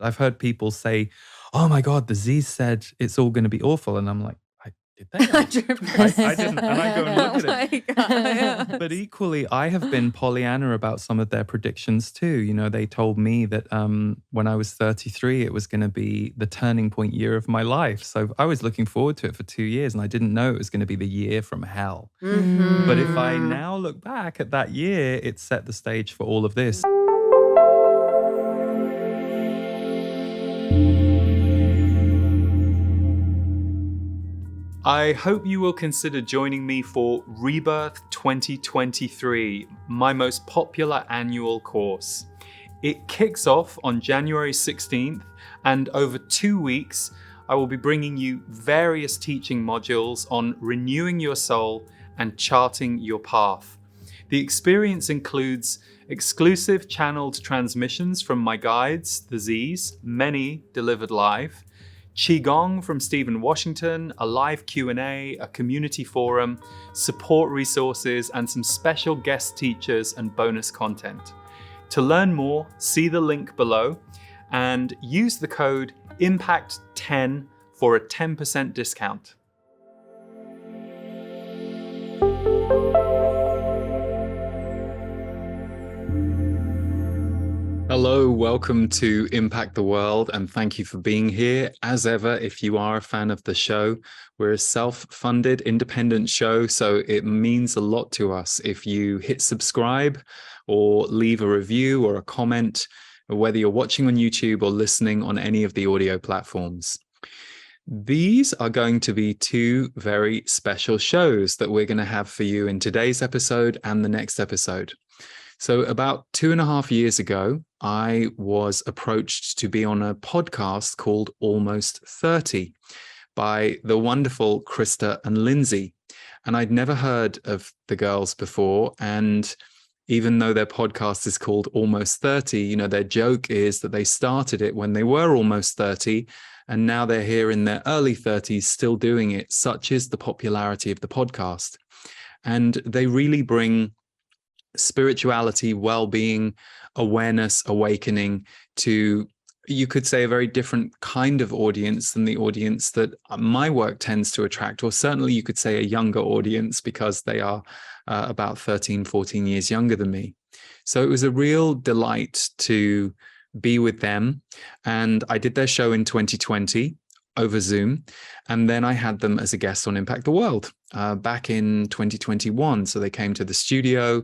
I've heard people say, oh my God, the Z's said it's all going to be awful. And I'm like, did they? I didn't. And I go and look at it. Yeah. But equally, I have been Pollyanna about some of their predictions too. You know, they told me that when I was 33, it was going to be the turning point year of my life. So I was looking forward to it for 2 years, and I didn't know it was going to be the year from hell. Mm-hmm. But if I now look back at that year, it set the stage for all of this. I hope you will consider joining me for Rebirth 2023, my most popular annual course. It kicks off on January 16th, and over 2 weeks, I will be bringing you various teaching modules on renewing your soul and charting your path. The experience includes exclusive channeled transmissions from my guides, the Z's, many delivered live, Qigong from Stephen Washington, a live Q&A, a community forum, support resources, and some special guest teachers and bonus content. To learn more, see the link below and use the code IMPACT10 for a 10% discount. Hello, welcome to Impact the World, and thank you for being here. As ever, if you are a fan of the show, we're a self-funded independent show, so it means a lot to us if you hit subscribe or leave a review or a comment, whether you're watching on YouTube or listening on any of the audio platforms. These are going to be two very special shows that we're going to have for you in today's episode and the next episode. So about 2.5 years ago, I was approached to be on a podcast called Almost 30 by the wonderful Krista and Lindsey. And I'd never heard of the girls before. And even though their podcast is called Almost 30, you know, their joke is that they started it when they were almost 30. And now they're here in their early 30s still doing it. Such is the popularity of the podcast. And they really bring spirituality, well-being, awareness, awakening to, you could say, a very different kind of audience than the audience that my work tends to attract, or certainly you could say a younger audience because they are about 13, 14 years younger than me. So it was a real delight to be with them. And I did their show in 2020 over Zoom. And then I had them as a guest on Impact the World back in 2021. So they came to the studio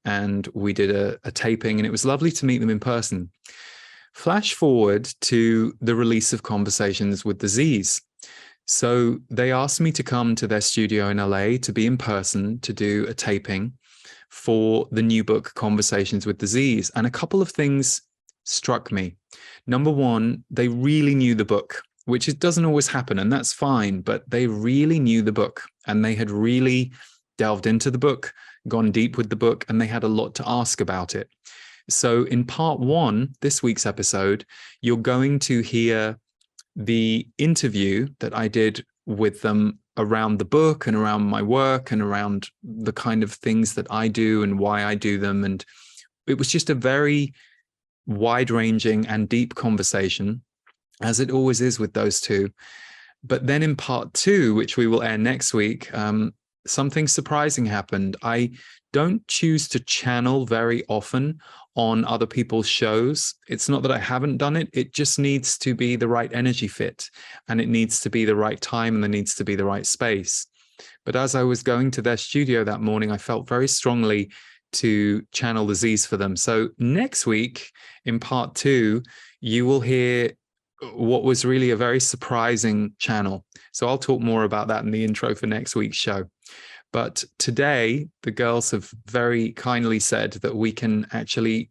and we did a taping, and it was lovely to meet them in person. Flash forward to the release of Conversations with the Z's. So they asked me to come to their studio in LA to be in person, to do a taping for the new book, Conversations with the Z's. And a couple of things struck me. Number one, they really knew the book, which it doesn't always happen, and that's fine, but they really knew the book, and they had really delved into the book, gone deep with the book, and they had a lot to ask about it. So in part one, this week's episode, you're going to hear the interview that I did with them around the book and around my work and around the kind of things that I do and why I do them. And it was just a very wide-ranging and deep conversation, as it always is with those two. But then in part two, which we will air next week, something surprising happened. I don't choose to channel very often on other people's shows. It's not that I haven't done it. It just needs to be the right energy fit, and it needs to be the right time, and there needs to be the right space. But as I was going to their studio that morning, I felt very strongly to channel the Z's for them. So next week in part two, you will hear what was really a very surprising channel. So I'll talk more about that in the intro for next week's show. But today, the girls have very kindly said that we can actually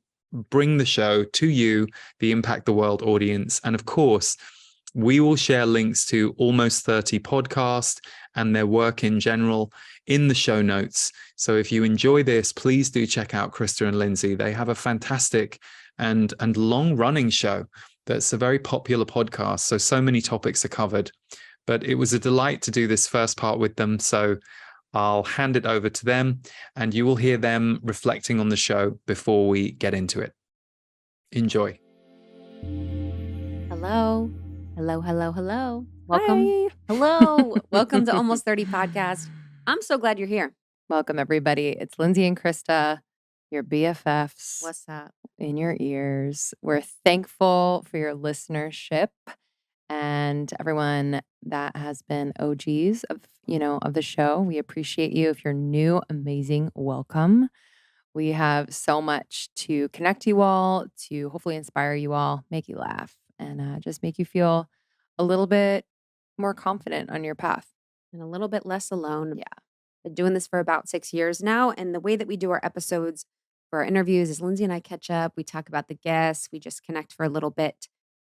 bring the show to you, the Impact the World audience. And of course, we will share links to Almost 30 podcast and their work in general in the show notes. So if you enjoy this, please do check out Krista and Lindsey. They have a fantastic and long-running show that's a very popular podcast. So many topics are covered. But it was a delight to do this first part with them. So I'll hand it over to them, and you will hear them reflecting on the show before we get into it. Enjoy. Hello. Hello, hello, hello. Welcome. Hi. Hello. Welcome to Almost 30 Podcast. I'm so glad you're here. Welcome, everybody. It's Lindsey and Krista, your BFFs What's up? in your ears. We're thankful for your listenership and everyone that has been OGs of the show. We appreciate you. If you're new, amazing, welcome. We have so much to connect you all, to hopefully inspire you all, make you laugh, and just make you feel a little bit more confident on your path. And a little bit less alone. Yeah. Been doing this for about 6 years now. And the way that we do our episodes for our interviews is Lindsey and I catch up. We talk about the guests. We just connect for a little bit,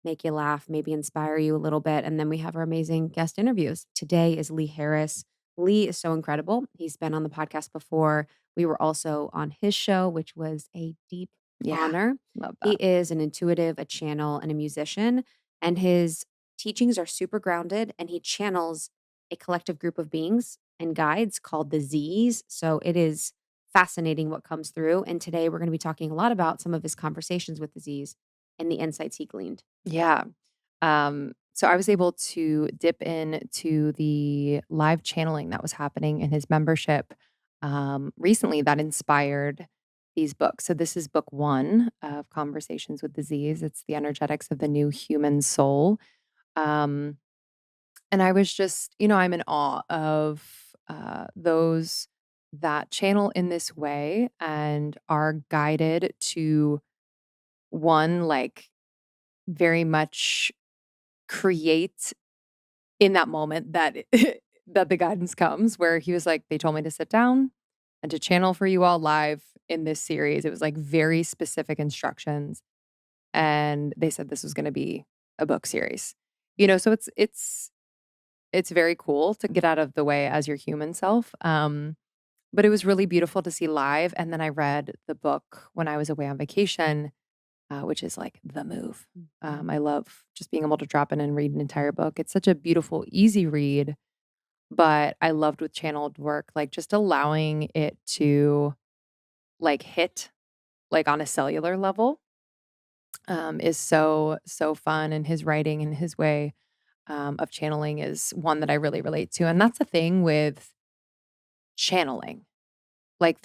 make you laugh, maybe inspire you a little bit. And then we have our amazing guest interviews. Today is Lee Harris. Lee is so incredible. He's been on the podcast before. We were also on his show, which was a deep honor. Love He that. is an intuitive, a channel, and a musician. And his teachings are super grounded. And he channels a collective group of beings and guides called the Z's. So it is fascinating what comes through. And today we're going to be talking a lot about some of his conversations with the Z's and the insights he gleaned. Yeah. So I was able to dip into the live channeling that was happening in his membership recently that inspired these books. So this is book 1 of Conversations with the Z's. It's the energetics of the new human soul. Um, and I was just, I'm in awe of those that channel in this way and are guided to one, like, very much create in that moment that that the guidance comes, where he was like, they told me to sit down and to channel for you all live in this series. It was like very specific instructions. And they said this was going to be a book series. So it's very cool to get out of the way as your human self. But it was really beautiful to see live. And then I read the book when I was away on vacation, which is like the move. I love just being able to drop in and read an entire book. It's such a beautiful, easy read, but I loved with channeled work, like just allowing it to like hit like on a cellular level is so, so fun. And his writing and his way of channeling is one that I really relate to. And that's the thing with channeling. Like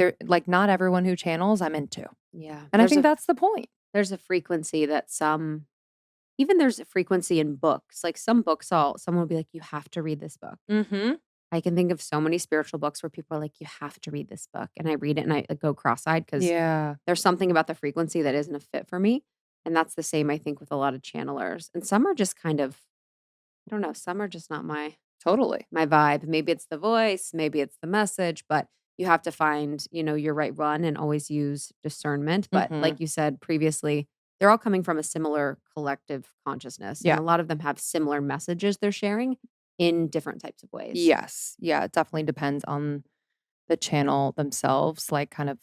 not everyone who channels I'm into. Yeah. And I think that's the point. There's a frequency that even there's a frequency in books. Like some books, someone will be like, you have to read this book. Mm-hmm. I can think of so many spiritual books where people are like, you have to read this book. And I read it and I go cross-eyed because there's something about the frequency that isn't a fit for me. And that's the same, I think, with a lot of channelers. And some are just kind of, I don't know, some are just not my Totally. vibe. Maybe it's the voice, maybe it's the message, but you have to find, your right one and always use discernment. But Mhm. like you said previously, they're all coming from a similar collective consciousness. Yeah. And a lot of them have similar messages they're sharing in different types of ways. Yes. Yeah, it definitely depends on the channel themselves, like kind of,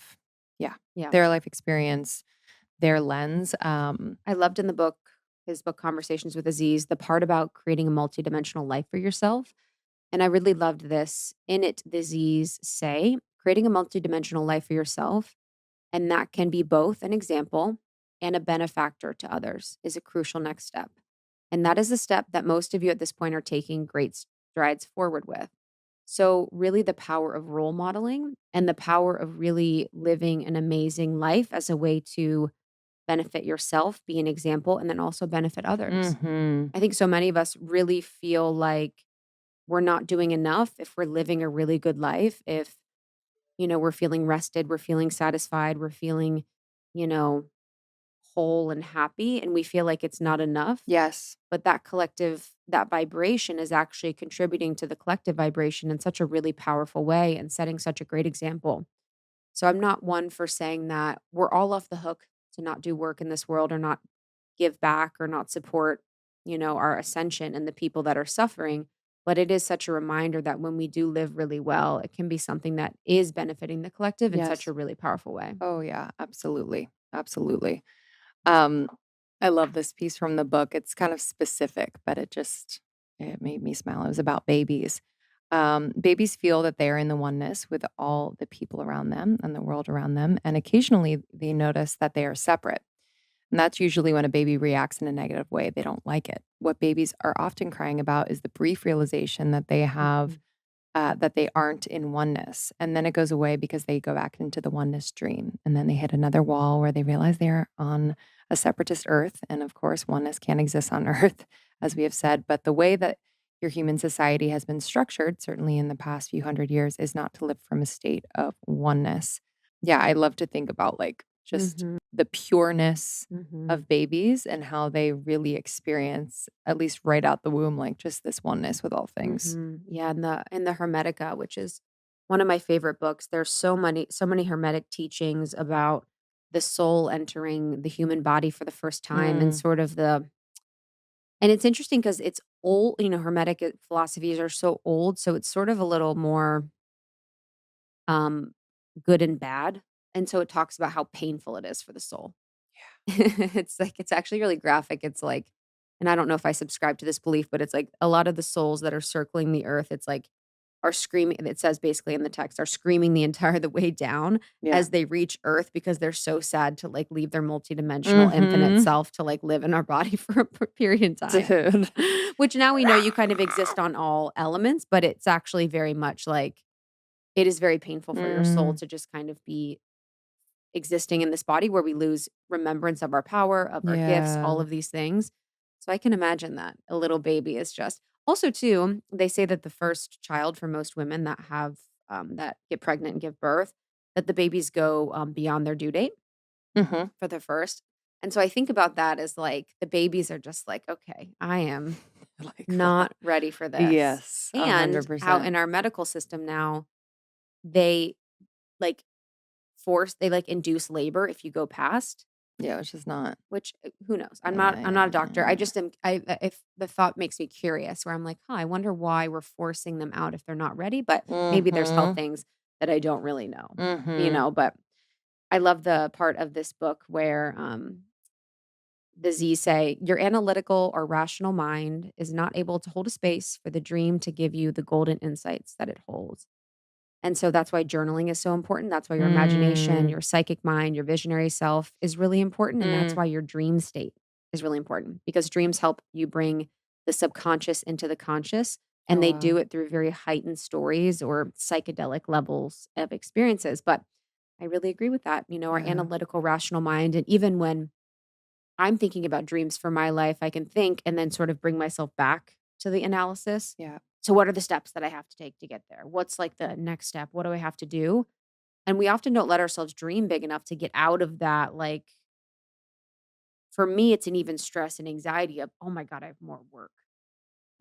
Yeah. their life experience, their lens. I loved in his book Conversations with Aziz, the part about creating a multidimensional life for yourself. And I really loved this. In it, the Z's say, creating a multidimensional life for yourself, and that can be both an example and a benefactor to others, is a crucial next step. And that is a step that most of you at this point are taking great strides forward with. So, really, the power of role modeling and the power of really living an amazing life as a way to benefit yourself, be an example, and then also benefit others. Mhm. I think so many of us really feel like we're not doing enough if we're living a really good life, if, we're feeling rested, we're feeling satisfied, we're feeling, you know, whole and happy, and we feel like it's not enough. Yes. But that vibration is actually contributing to the collective vibration in such a really powerful way and setting such a great example. So I'm not one for saying that we're all off the hook to not do work in this world or not give back or not support, our ascension and the people that are suffering. But it is such a reminder that when we do live really well, it can be something that is benefiting the collective in such Yes. a really powerful way. Oh yeah, absolutely. Absolutely. Um, I love this piece from the book. It's kind of specific, but it made me smile. It was about babies. Babies feel that they are in the oneness with all the people around them and the world around them. And occasionally they notice that they are separate. And that's usually when a baby reacts in a negative way. They don't like it. What babies are often crying about is the brief realization that they have that they aren't in oneness. And then it goes away because they go back into the oneness dream. And then they hit another wall where they realize they're on a separatist earth. And of course, oneness can't exist on earth, as we have said. But the way that your human society has been structured, certainly in the past few hundred years, is not to live from a state of oneness. Yeah, I love to think about like just Mhm. the pureness Mhm. of babies and how they really experience, at least right out the womb, like just this oneness with all things. Yeah, in the Hermetica, which is one of my favorite books, there's so many Hermetic teachings about the soul entering the human body for the first time and Mm, sort of and it's interesting because it's old, Hermetic philosophies are so old, so it's sort of a little more um good and bad. And so it talks about how painful it is for the soul. It's like it's actually really graphic. It's like, and I don't know if I subscribe to this belief, but it's like a lot of the souls that are circling the earth, it's like are screaming. It says basically in the text, are screaming the entire the way down yeah. as they reach earth because they're so sad to like leave their multidimensional infinite Mm-hmm. self to like live in our body for a period of time. Dude. Which now we know you kind of exist on all elements, but it's actually very much like it is very painful for your soul Mm, to just kind of be existing in this body where we lose remembrance of our power, of our gifts, all yeah. of these things. So I can imagine that a little baby is just also too, they say that the first child for most women that have that get pregnant and give birth, that the babies go beyond their due date Mm-hmm. for the first. And so I think about that as like the babies are just like, okay, I am Like, wow. not ready for this. Yes, And how 100%. in our medical system now, they like they like induce labor if you go past. Yeah, which is not. Which, who knows? I'm not Yeah, I'm yeah, not a doctor. I yeah. just am if the thought makes me curious where I'm like, "Huh, I wonder why we're forcing them out if they're not ready," but maybe there's health Mm-hmm. things that I don't really know, Mm-hmm. but I love the part of this book where, the Z's say, "Your analytical or rational mind is not able to hold a space for the dream to give you the golden insights that it holds." And so that's why journaling is so important. That's why your imagination, Mm, your psychic mind, your visionary self is really important. And that's mm. why your dream state is really important because dreams help you bring the subconscious into the conscious. Oh, And they do wow. it through very heightened stories or psychedelic levels of experiences. But I really agree with that. Our Yeah. analytical, rational mind. And even when I'm thinking about dreams for my life, I can think and then sort of bring myself back to the analysis. Yeah. So, what are the steps that I have to take to get there? What's like the next step? What do I have to do? And we often don't let ourselves dream big enough to get out of that. Like, for me, it's an even stress and anxiety of, oh my God, I have more work.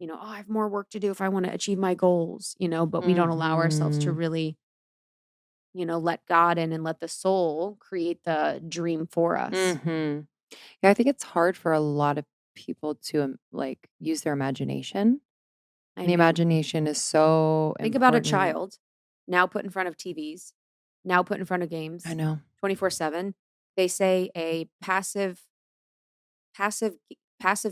Oh, I have more work to do if I want to achieve my goals, but we don't allow ourselves to Mhm. really, let God in and let the soul create the dream for us. Mhm. Yeah, I think it's hard for a lot of people to, like, use their imagination. I The know. imagination is so Think about a important. child now put in front of TVs, now put in front of I games know. 24/7. They say a passive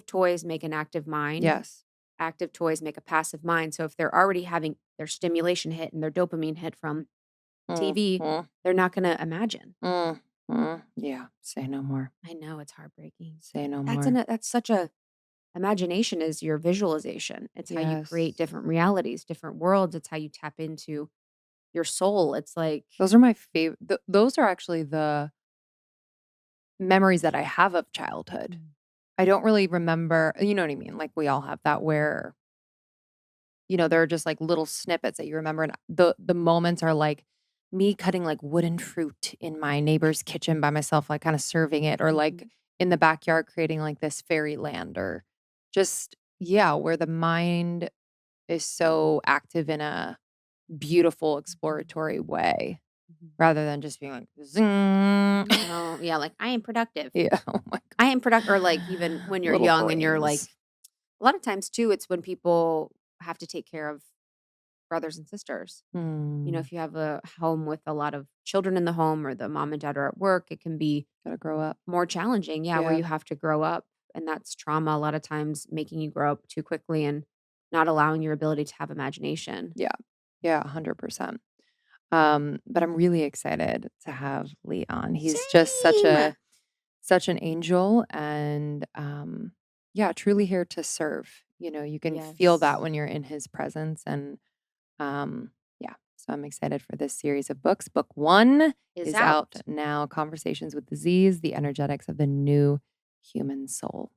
toys make an active mind. Yes. Active toys make a passive mind. So if they're already having their stimulation hit and their dopamine hit from TV, Mhm. they're not going to imagine. Mhm. Yeah. Say no more. I know it's heartbreaking. Say no That's more. that's such a imagination is your visualization. It's how you create Yes. different realities, different worlds. It's how you tap into your soul. It's like, Those are my favorite. Those are actually the memories that I have of childhood. Mm. I don't really remember, you know what I mean? Like we all have that where, there are just like little snippets that you remember. And the moments are like me cutting like wooden fruit in my neighbor's kitchen by myself, like kind of serving it, or like Mhm. in the backyard creating like this fairyland, or just, yeah, where the mind is so active in a beautiful Mhm. exploratory way Mhm. rather than just being like, zing. Oh, yeah, like, I am productive. Yeah. Oh my I am product or, like, even God. when you're Little young and you're, like brains. a lot of times too, it's when people have to take care of brothers and sisters. Hmm. If you have a home with a lot of children in the home or the mom and dad are at work, it can be Gotta grow up. more challenging, yeah, where Yeah. you have to grow up, and that's trauma a lot of times making you grow up too quickly and not allowing your ability to have imagination. Yeah. Yeah. 100%. But I'm really excited to have Lee on. He's just such Same. such an angel and yeah, truly here to serve. You can feel that Yes. when you're in his presence. And yeah, so I'm excited for this series of books. Book 1 Is is out out. now, Conversations with Disease, The Energetics of the New Human Soul.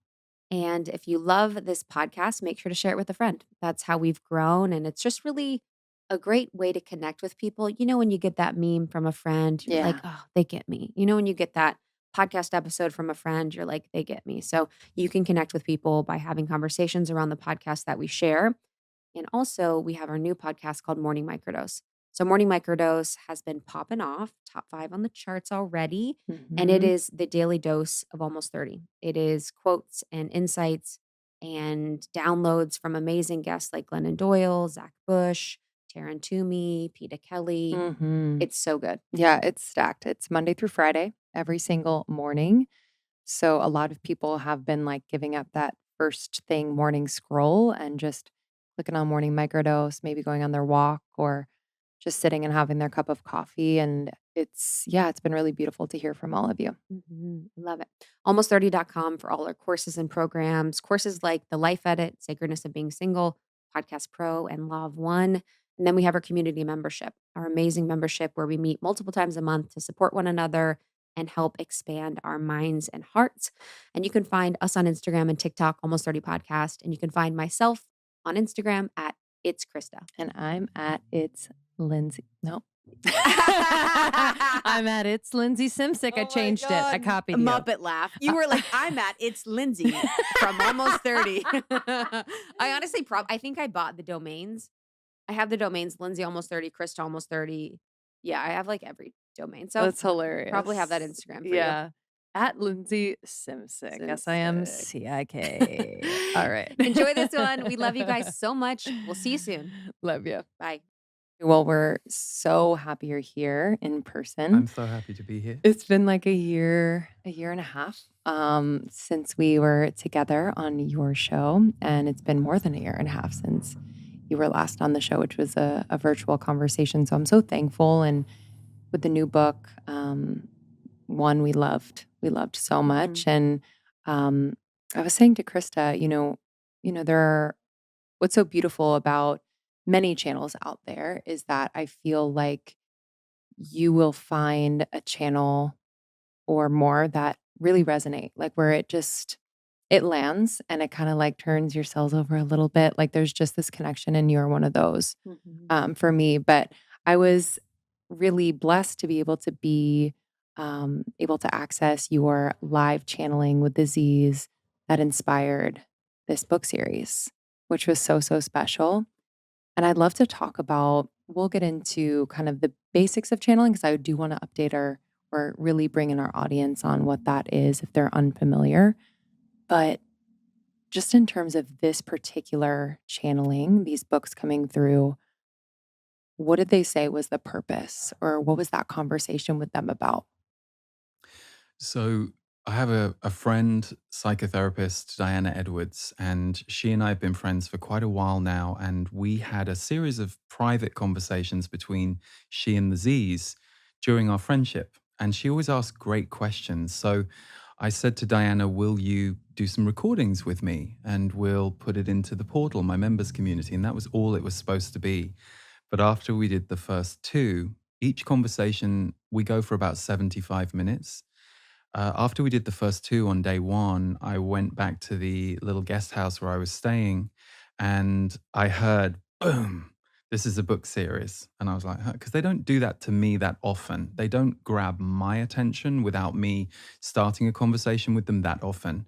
And if you love this podcast, make sure to share it with a friend. That's how we've grown. And it's just really a great way to connect with people. When you get that meme from a friend, you're like, Yeah. oh, they get me. When you get that podcast episode from a friend, you're like, they get me. So you can connect with people by having conversations around the podcast that we share. And also, we have our new podcast called Morning Microdose. So, Morning Microdose has been popping off, top 5 on the charts already. And it Mm-hmm. is the daily dose of almost 30. It is quotes and insights and downloads from amazing guests like Glennon Doyle, Zach Bush, Taryn Toomey, Peter Kelly. Mm-hmm. It's so good. Yeah, it's stacked. It's Monday through Friday, every single morning. So a lot of people have been like giving up that first thing morning scroll and just clicking on morning microdose, maybe going on their walk or just sitting and having their cup of coffee. And it's been really beautiful to hear from all of you. Love it. Almost30.com for all our courses and programs. Courses like The Life Edit, Sacredness of Being Single, Podcast Pro, and Law of One. And then we have our community membership, our amazing membership where we meet multiple times a month to support one another and help expand our minds and hearts. And you can find us on Instagram and TikTok, Almost 30 Podcast. And you can find myself on Instagram at It's Krista. And I'm at It's Lindsey. No. I'm at It's Lindsey Simcik. I changed it. I copied you. Muppet laugh. You were like, I'm at It's Lindsey from Almost 30. I honestly I think I bought the domains. I have the domains Lindsey Almost 30, Krista Almost 30. Yeah, I have like every domain. So That's hilarious. probably have that Instagram for you. Yeah. At Lindsey Simcik. SIMCIK. All right. Enjoy this one. We love you guys so much. We'll see you soon. Love you. Bye. Well, we're so happy you're here in person. I'm so happy to be here. It's been like a year and a half since we were together on your show. And it's been more than a year and a half since you were last on the show, which was a virtual conversation. So I'm so thankful. And with the new book, one we loved so much. And I was saying to Krista, what's so beautiful about many channels out there is that I feel like you will find a channel or more that really resonate, like where it lands and it kind of like turns your cells over a little bit. Like there's just this connection, and you're one of those for me. But I was really blessed to be able to access your live channeling with disease that inspired this book series, which was so, so special. And I'd love to talk about, we'll get into kind of the basics of channeling because I do want to update or really bring in our audience on what that is if they're unfamiliar. But just in terms of this particular channeling, these books coming through, what did they say was the purpose, or what was that conversation with them about? So I have a friend, psychotherapist, Diana Edwards, and she and I have been friends for quite a while now. And we had a series of private conversations between she and the Z's during our friendship. And she always asked great questions. So I said to Diana, will you do some recordings with me? And we'll put it into the portal, my members community. And that was all it was supposed to be. But after we did the first 2, each conversation, we go for about 75 minutes. After we did the first 2 on day 1, I went back to the little guest house where I was staying, and I heard, boom, this is a book series. And I was like, because they don't do that to me that often. They don't grab my attention without me starting a conversation with them that often.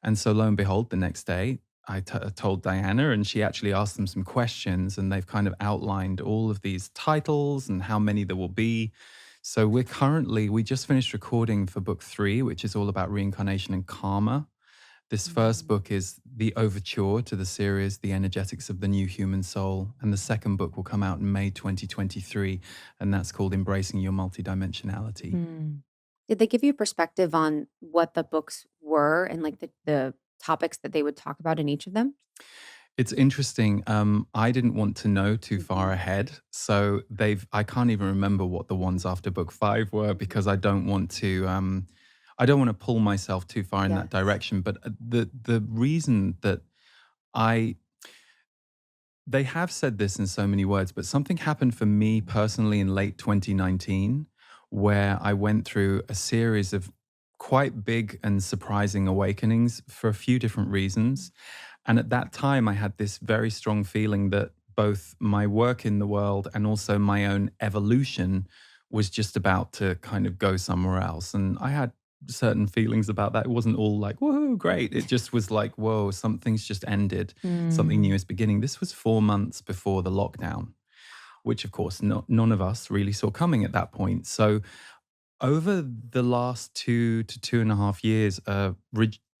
And so lo and behold, the next day, I told Diana, and she actually asked them some questions, and they've kind of outlined all of these titles and how many there will be. So we just finished recording for book 3, which is all about reincarnation and karma. This first book is the overture to the series, The Energetics of the New Human Soul. And the second book will come out in May 2023, and that's called Embracing Your Multidimensionality. Did they give you a perspective on what the books were and like the topics that they would talk about in each of them? It's interesting. I didn't want to know too far ahead. So I can't even remember what the ones after book 5 were, because I don't want to, I don't want to pull myself too far in that Yes. direction, but the reason that I they have said this in so many words, but something happened for me personally in late 2019 where I went through a series of quite big and surprising awakenings for a few different reasons. And at that time, I had this very strong feeling that both my work in the world and also my own evolution was just about to kind of go somewhere else. And I had certain feelings about that. It wasn't all like, woohoo, great. It just was like, whoa, something's just ended. Something new Mm. is beginning. This was 4 months before the lockdown, which of course none of us really saw coming at that point. So over the last 2 to 2.5 years,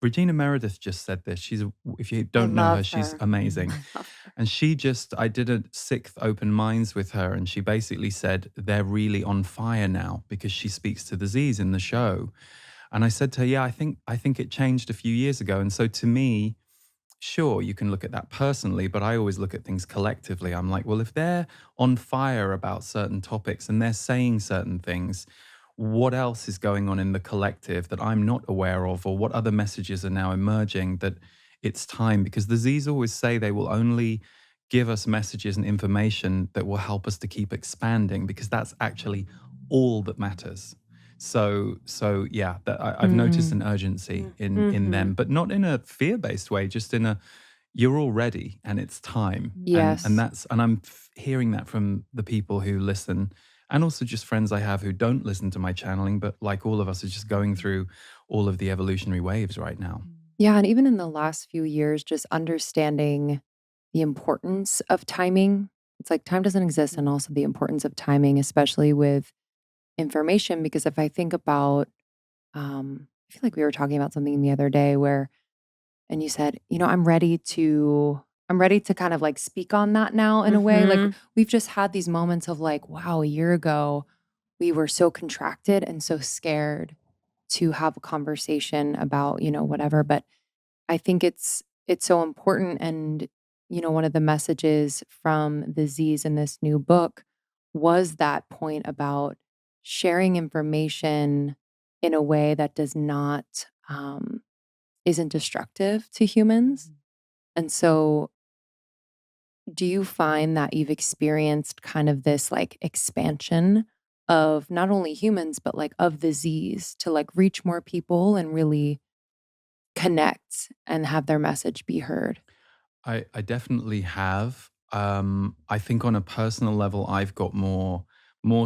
Regina Meredith just said this. If you I don't know her, love she's her. amazing. I love her. And I did a sixth open minds with her, and she basically said they're really on fire now because she speaks to the Z's in the show. And I said to her, yeah, I think it changed a few years ago. And so to me, sure, you can look at that personally, but I always look at things collectively. I'm like, well, if they're on fire about certain topics and they're saying certain things, what else is going on in the collective that I'm not aware of, or what other messages are now emerging that it's time? Because the Z's always say they will only give us messages and information that will help us to keep expanding, because that's actually all that matters. So yeah, I've noticed Mm. an urgency in Mm-hmm. them, but not in a fear-based way, just in a you're all ready and it's time. And Yes. I'm hearing that from the people who listen, and also just friends I have who don't listen to my channeling, but like all of us are just going through all of the evolutionary waves right now. Yeah, and even in the last few years, just understanding the importance of timing. It's like time doesn't exist, and also the importance of timing, especially with information. Because if I think about, I feel like we were talking about something the other day where, and you said, I'm ready to kind of like speak on that now in a way. Like Mm-hmm. we've just had these moments of like, wow, a year ago, we were so contracted and so scared to have a conversation about, whatever. But I think it's so important. And, one of the messages from the Z's in this new book was that point about sharing information in a way that does not isn't destructive to humans. And so do you find that you've experienced kind of this like expansion of not only humans but like of the Z's to like reach more people and really connect and have their message be heard? I definitely have. I think on a personal level, I've got more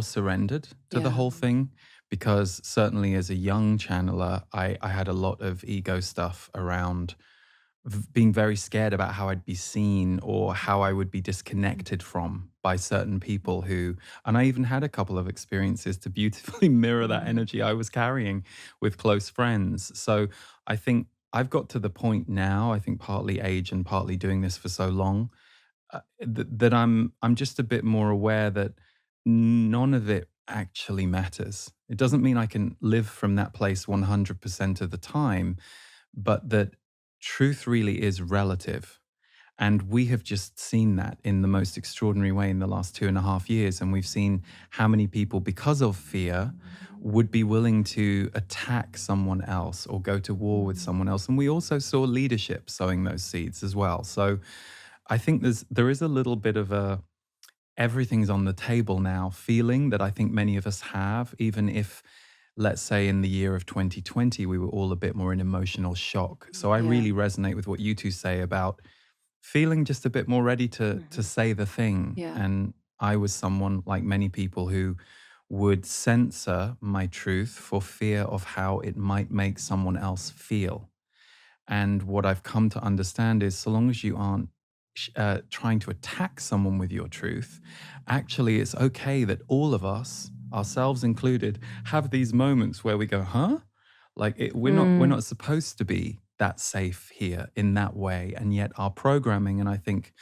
surrendered to the Yeah. whole thing, because certainly as a young channeler, I had a lot of ego stuff around being very scared about how I'd be seen or how I would be disconnected from by certain people and I even had a couple of experiences to beautifully mirror that energy I was carrying with close friends. So I think I've got to the point now, I think partly age and partly doing this for so long, that I'm just a bit more aware that none of it actually matters. It doesn't mean I can live from that place 100% of the time, but that truth really is relative. And we have just seen that in the most extraordinary way in the last 2.5 years. And we've seen how many people, because of fear, would be willing to attack someone else or go to war with someone else. And we also saw leadership sowing those seeds as well. So I think there is a little bit of a everything's on the table now feeling that I think many of us have, even if, let's say, in the year of 2020, we were all a bit more in emotional shock. So I Yeah. really resonate with what you two say about feeling just a bit more ready to Mm-hmm. say the thing. Yeah. And I was someone, like many people, who would censor my truth for fear of how it might make someone else feel. And what I've come to understand is, so long as you aren't trying to attack someone with your truth, actually, it's okay that all of us, ourselves included, have these moments where we go, huh? We're not supposed to be that safe here in that way. And yet our programming, and I think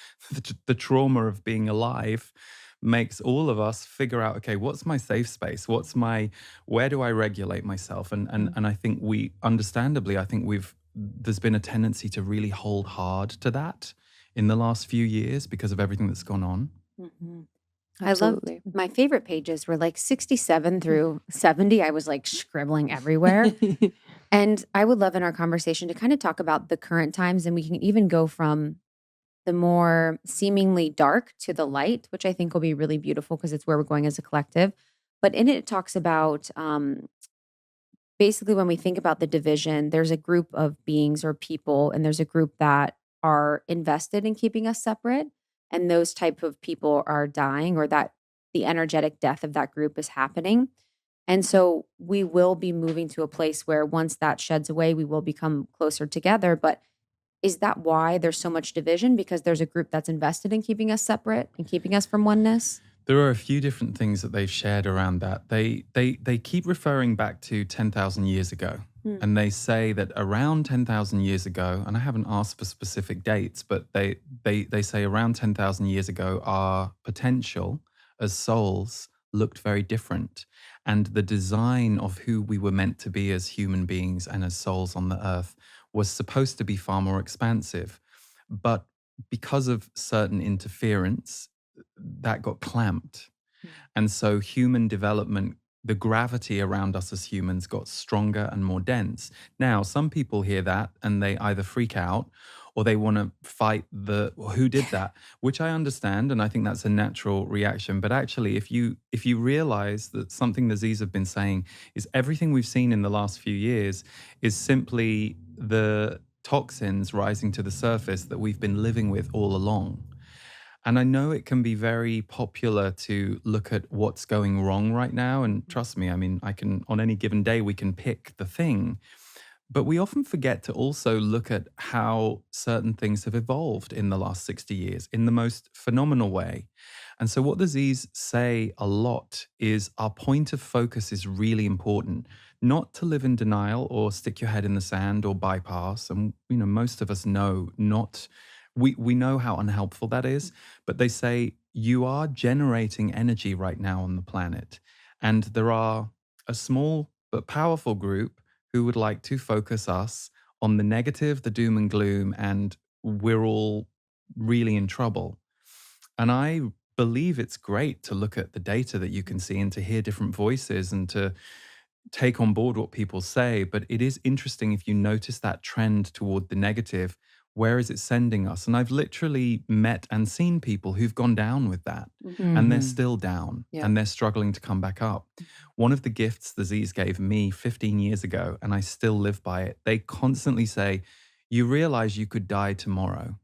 the trauma of being alive makes all of us figure out, okay, what's my safe space? Where do I regulate myself? And I think I think there's been a tendency to really hold hard to that in the last few years because of everything that's gone on. Mm-hmm. I loved Absolutely. my favorite pages were like 67 through 70. I was like scribbling everywhere. And I would love in our conversation to kind of talk about the current times, and we can even go from the more seemingly dark to the light, which I think will be really beautiful because it's where we're going as a collective. But in it, it talks about basically when we think about the division, there's a group of beings or people, and there's a group that are invested in keeping us separate. And those type of people are dying, or that the energetic death of that group is happening. And so we will be moving to a place where once that sheds away, we will become closer together. But is that why there's so much division? Because there's a group that's invested in keeping us separate and keeping us from oneness? There are a few different things that they've shared around that. They keep referring back to 10,000 years ago. Hmm. And they say that around 10,000 years ago, and I haven't asked for specific dates, but they say around 10,000 years ago, our potential as souls looked very different. And the design of who we were meant to be as human beings and as souls on the earth was supposed to be far more expansive. But because of certain interference, that got clamped. Mm. And so human development, the gravity around us as humans got stronger and more dense. Now, some people hear that and they either freak out or they want to fight the who did that, which I understand, and I think that's a natural reaction. But actually, if you realize that something the Z's have been saying is everything we've seen in the last few years is simply the toxins rising to the surface that we've been living with all along. And I know it can be very popular to look at what's going wrong right now. And trust me, I mean, on any given day, we can pick the thing. But we often forget to also look at how certain things have evolved in the last 60 years in the most phenomenal way. And so, what the Z's say a lot is our point of focus is really important, not to live in denial or stick your head in the sand or bypass. And, most of us know not. We know how unhelpful that is, but they say you are generating energy right now on the planet. And there are a small but powerful group who would like to focus us on the negative, the doom and gloom, and we're all really in trouble. And I believe it's great to look at the data that you can see and to hear different voices and to take on board what people say. But it is interesting if you notice that trend toward the negative, where is it sending us? And I've literally met and seen people who've gone down with that and they're Mhm. still down Yeah. and they're struggling to come back up. One of the gifts the Z's gave me 15 years ago, and I still live by it, they constantly say, you realize you could die tomorrow.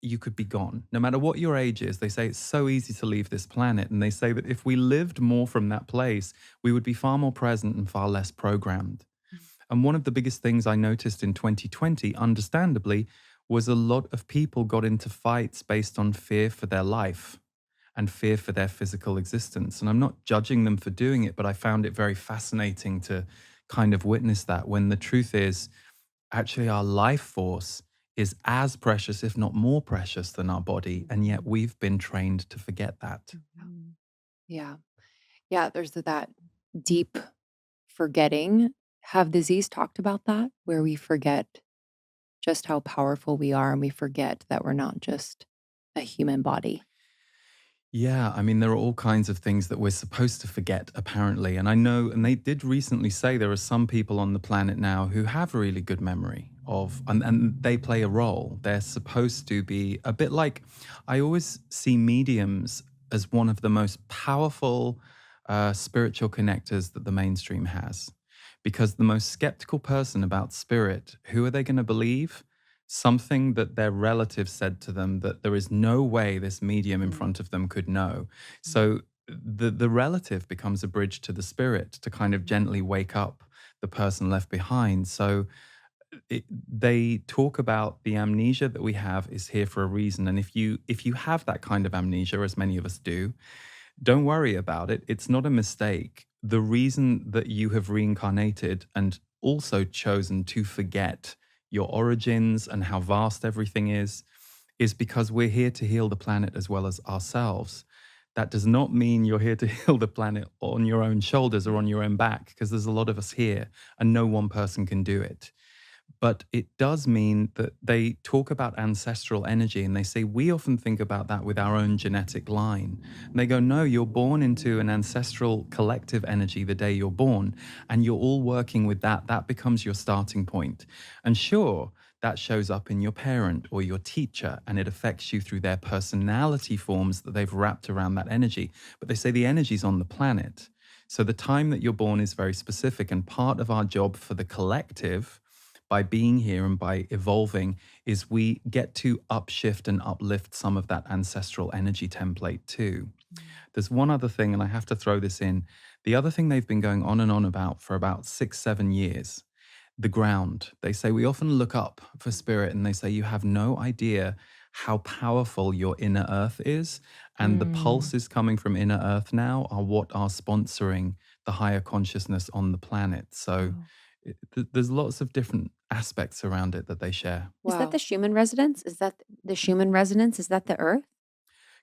You could be gone. No matter what your age is, they say it's so easy to leave this planet. And they say that if we lived more from that place, we would be far more present and far less programmed. And one of the biggest things I noticed in 2020, understandably, was a lot of people got into fights based on fear for their life and fear for their physical existence. And I'm not judging them for doing it, but I found it very fascinating to kind of witness that when the truth is, actually, our life force is as precious, if not more precious, than our body. And yet we've been trained to forget that. Mhm. Yeah. Yeah. There's that deep forgetting. Have the Z's talked about that, where we forget just how powerful we are and we forget that we're not just a human body? Yeah, I mean, there are all kinds of things that we're supposed to forget, apparently. And I know, and they did recently say there are some people on the planet now who have a really good memory of, and they play a role. They're supposed to be a bit like, I always see mediums as one of the most powerful spiritual connectors that the mainstream has. Because the most skeptical person about spirit, who are they going to believe? Something that their relative said to them that there is no way this medium in front of them could know. So the relative becomes a bridge to the spirit to kind of gently wake up the person left behind. So they talk about the amnesia that we have is here for a reason. And if you have that kind of amnesia, as many of us do, don't worry about it. It's not a mistake. The reason that you have reincarnated and also chosen to forget your origins and how vast everything is because we're here to heal the planet as well as ourselves. That does not mean you're here to heal the planet on your own shoulders or on your own back, because there's a lot of us here and no one person can do it. But it does mean that they talk about ancestral energy, and they say we often think about that with our own genetic line. And they go, no, you're born into an ancestral collective energy the day you're born, and you're all working with that. That becomes your starting point. And sure, that shows up in your parent or your teacher, and it affects you through their personality forms that they've wrapped around that energy. But they say the energy's on the planet. So the time that you're born is very specific, and part of our job for the collective by being here and by evolving is we get to upshift and uplift some of that ancestral energy template too. There's one other thing, and I have to throw this in. The other thing they've been going on and on about for about 6-7 years, the ground. They say we often look up for spirit, and they say you have no idea how powerful your inner earth is. And the pulses coming from inner earth now are what are sponsoring the higher consciousness on the planet. So Wow. there's lots of different aspects around it that they share. Is that Wow. the Schumann resonance? Is that the Schumann resonance? Is that the Earth?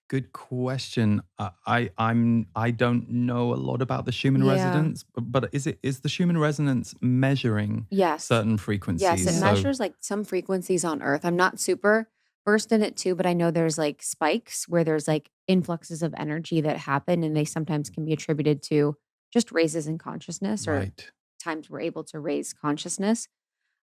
Good question. I don't know a lot about the Schumann Yeah. resonance, but is the Schumann resonance measuring Yes. certain Yes, frequencies? it Yeah. So measures like some frequencies on Earth. I'm not super versed in it too, but I know there's like spikes where there's like influxes of energy that happen, and they sometimes can be attributed to just raises in consciousness or right. times we're able to raise consciousness.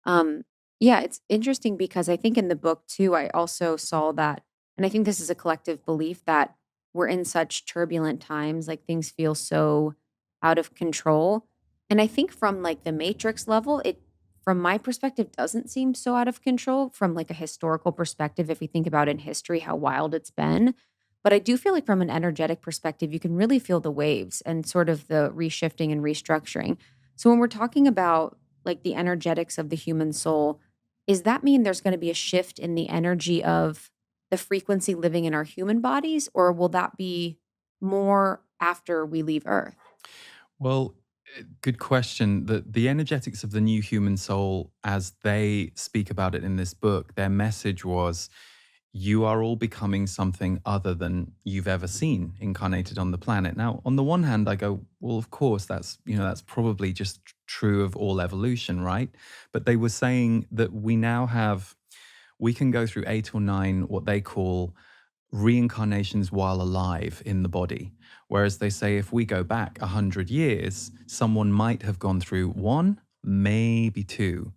Um, yeah, it's interesting because I think in the book too, I also saw that, and I think this is a collective belief that we're in such turbulent times, like things feel so out of control. And I think from like the matrix level, it, from my perspective, doesn't seem so out of control from like a historical perspective, if we think about in history how wild it's been. But I do feel like from an energetic perspective, you can really feel the waves and sort of the reshifting and restructuring. So when we're talking about like the energetics of the human soul, does that mean there's going to be a shift in the energy of the frequency living in our human bodies, or will that be more after we leave Earth? Well, good question. The energetics of the new human soul, as they speak about it in this book, their message was you are all becoming something other than you've ever seen incarnated on the planet. Now, on the one hand, I go, well, of course, that's probably just true of all evolution, right? But they were saying that we can go through 8 or 9, what they call reincarnations while alive in the body. Whereas they say if we go back 100 years, someone might have gone through 1, maybe 2.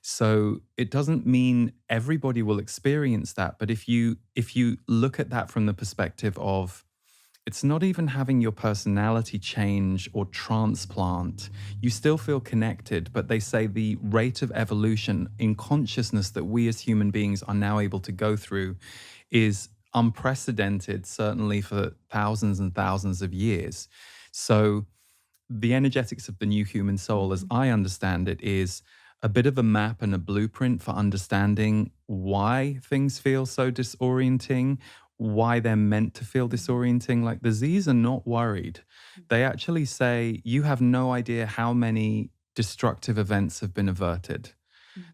So it doesn't mean everybody will experience that. But if you look at that from the perspective of it's not even having your personality change or transplant. You still feel connected, but they say the rate of evolution in consciousness that we as human beings are now able to go through is unprecedented, certainly for thousands and thousands of years. So the energetics of the new human soul, as I understand it, is a bit of a map and a blueprint for understanding why things feel so disorienting, why they're meant to feel disorienting. Like the Z's are not worried. They actually say, you have no idea how many destructive events have been averted.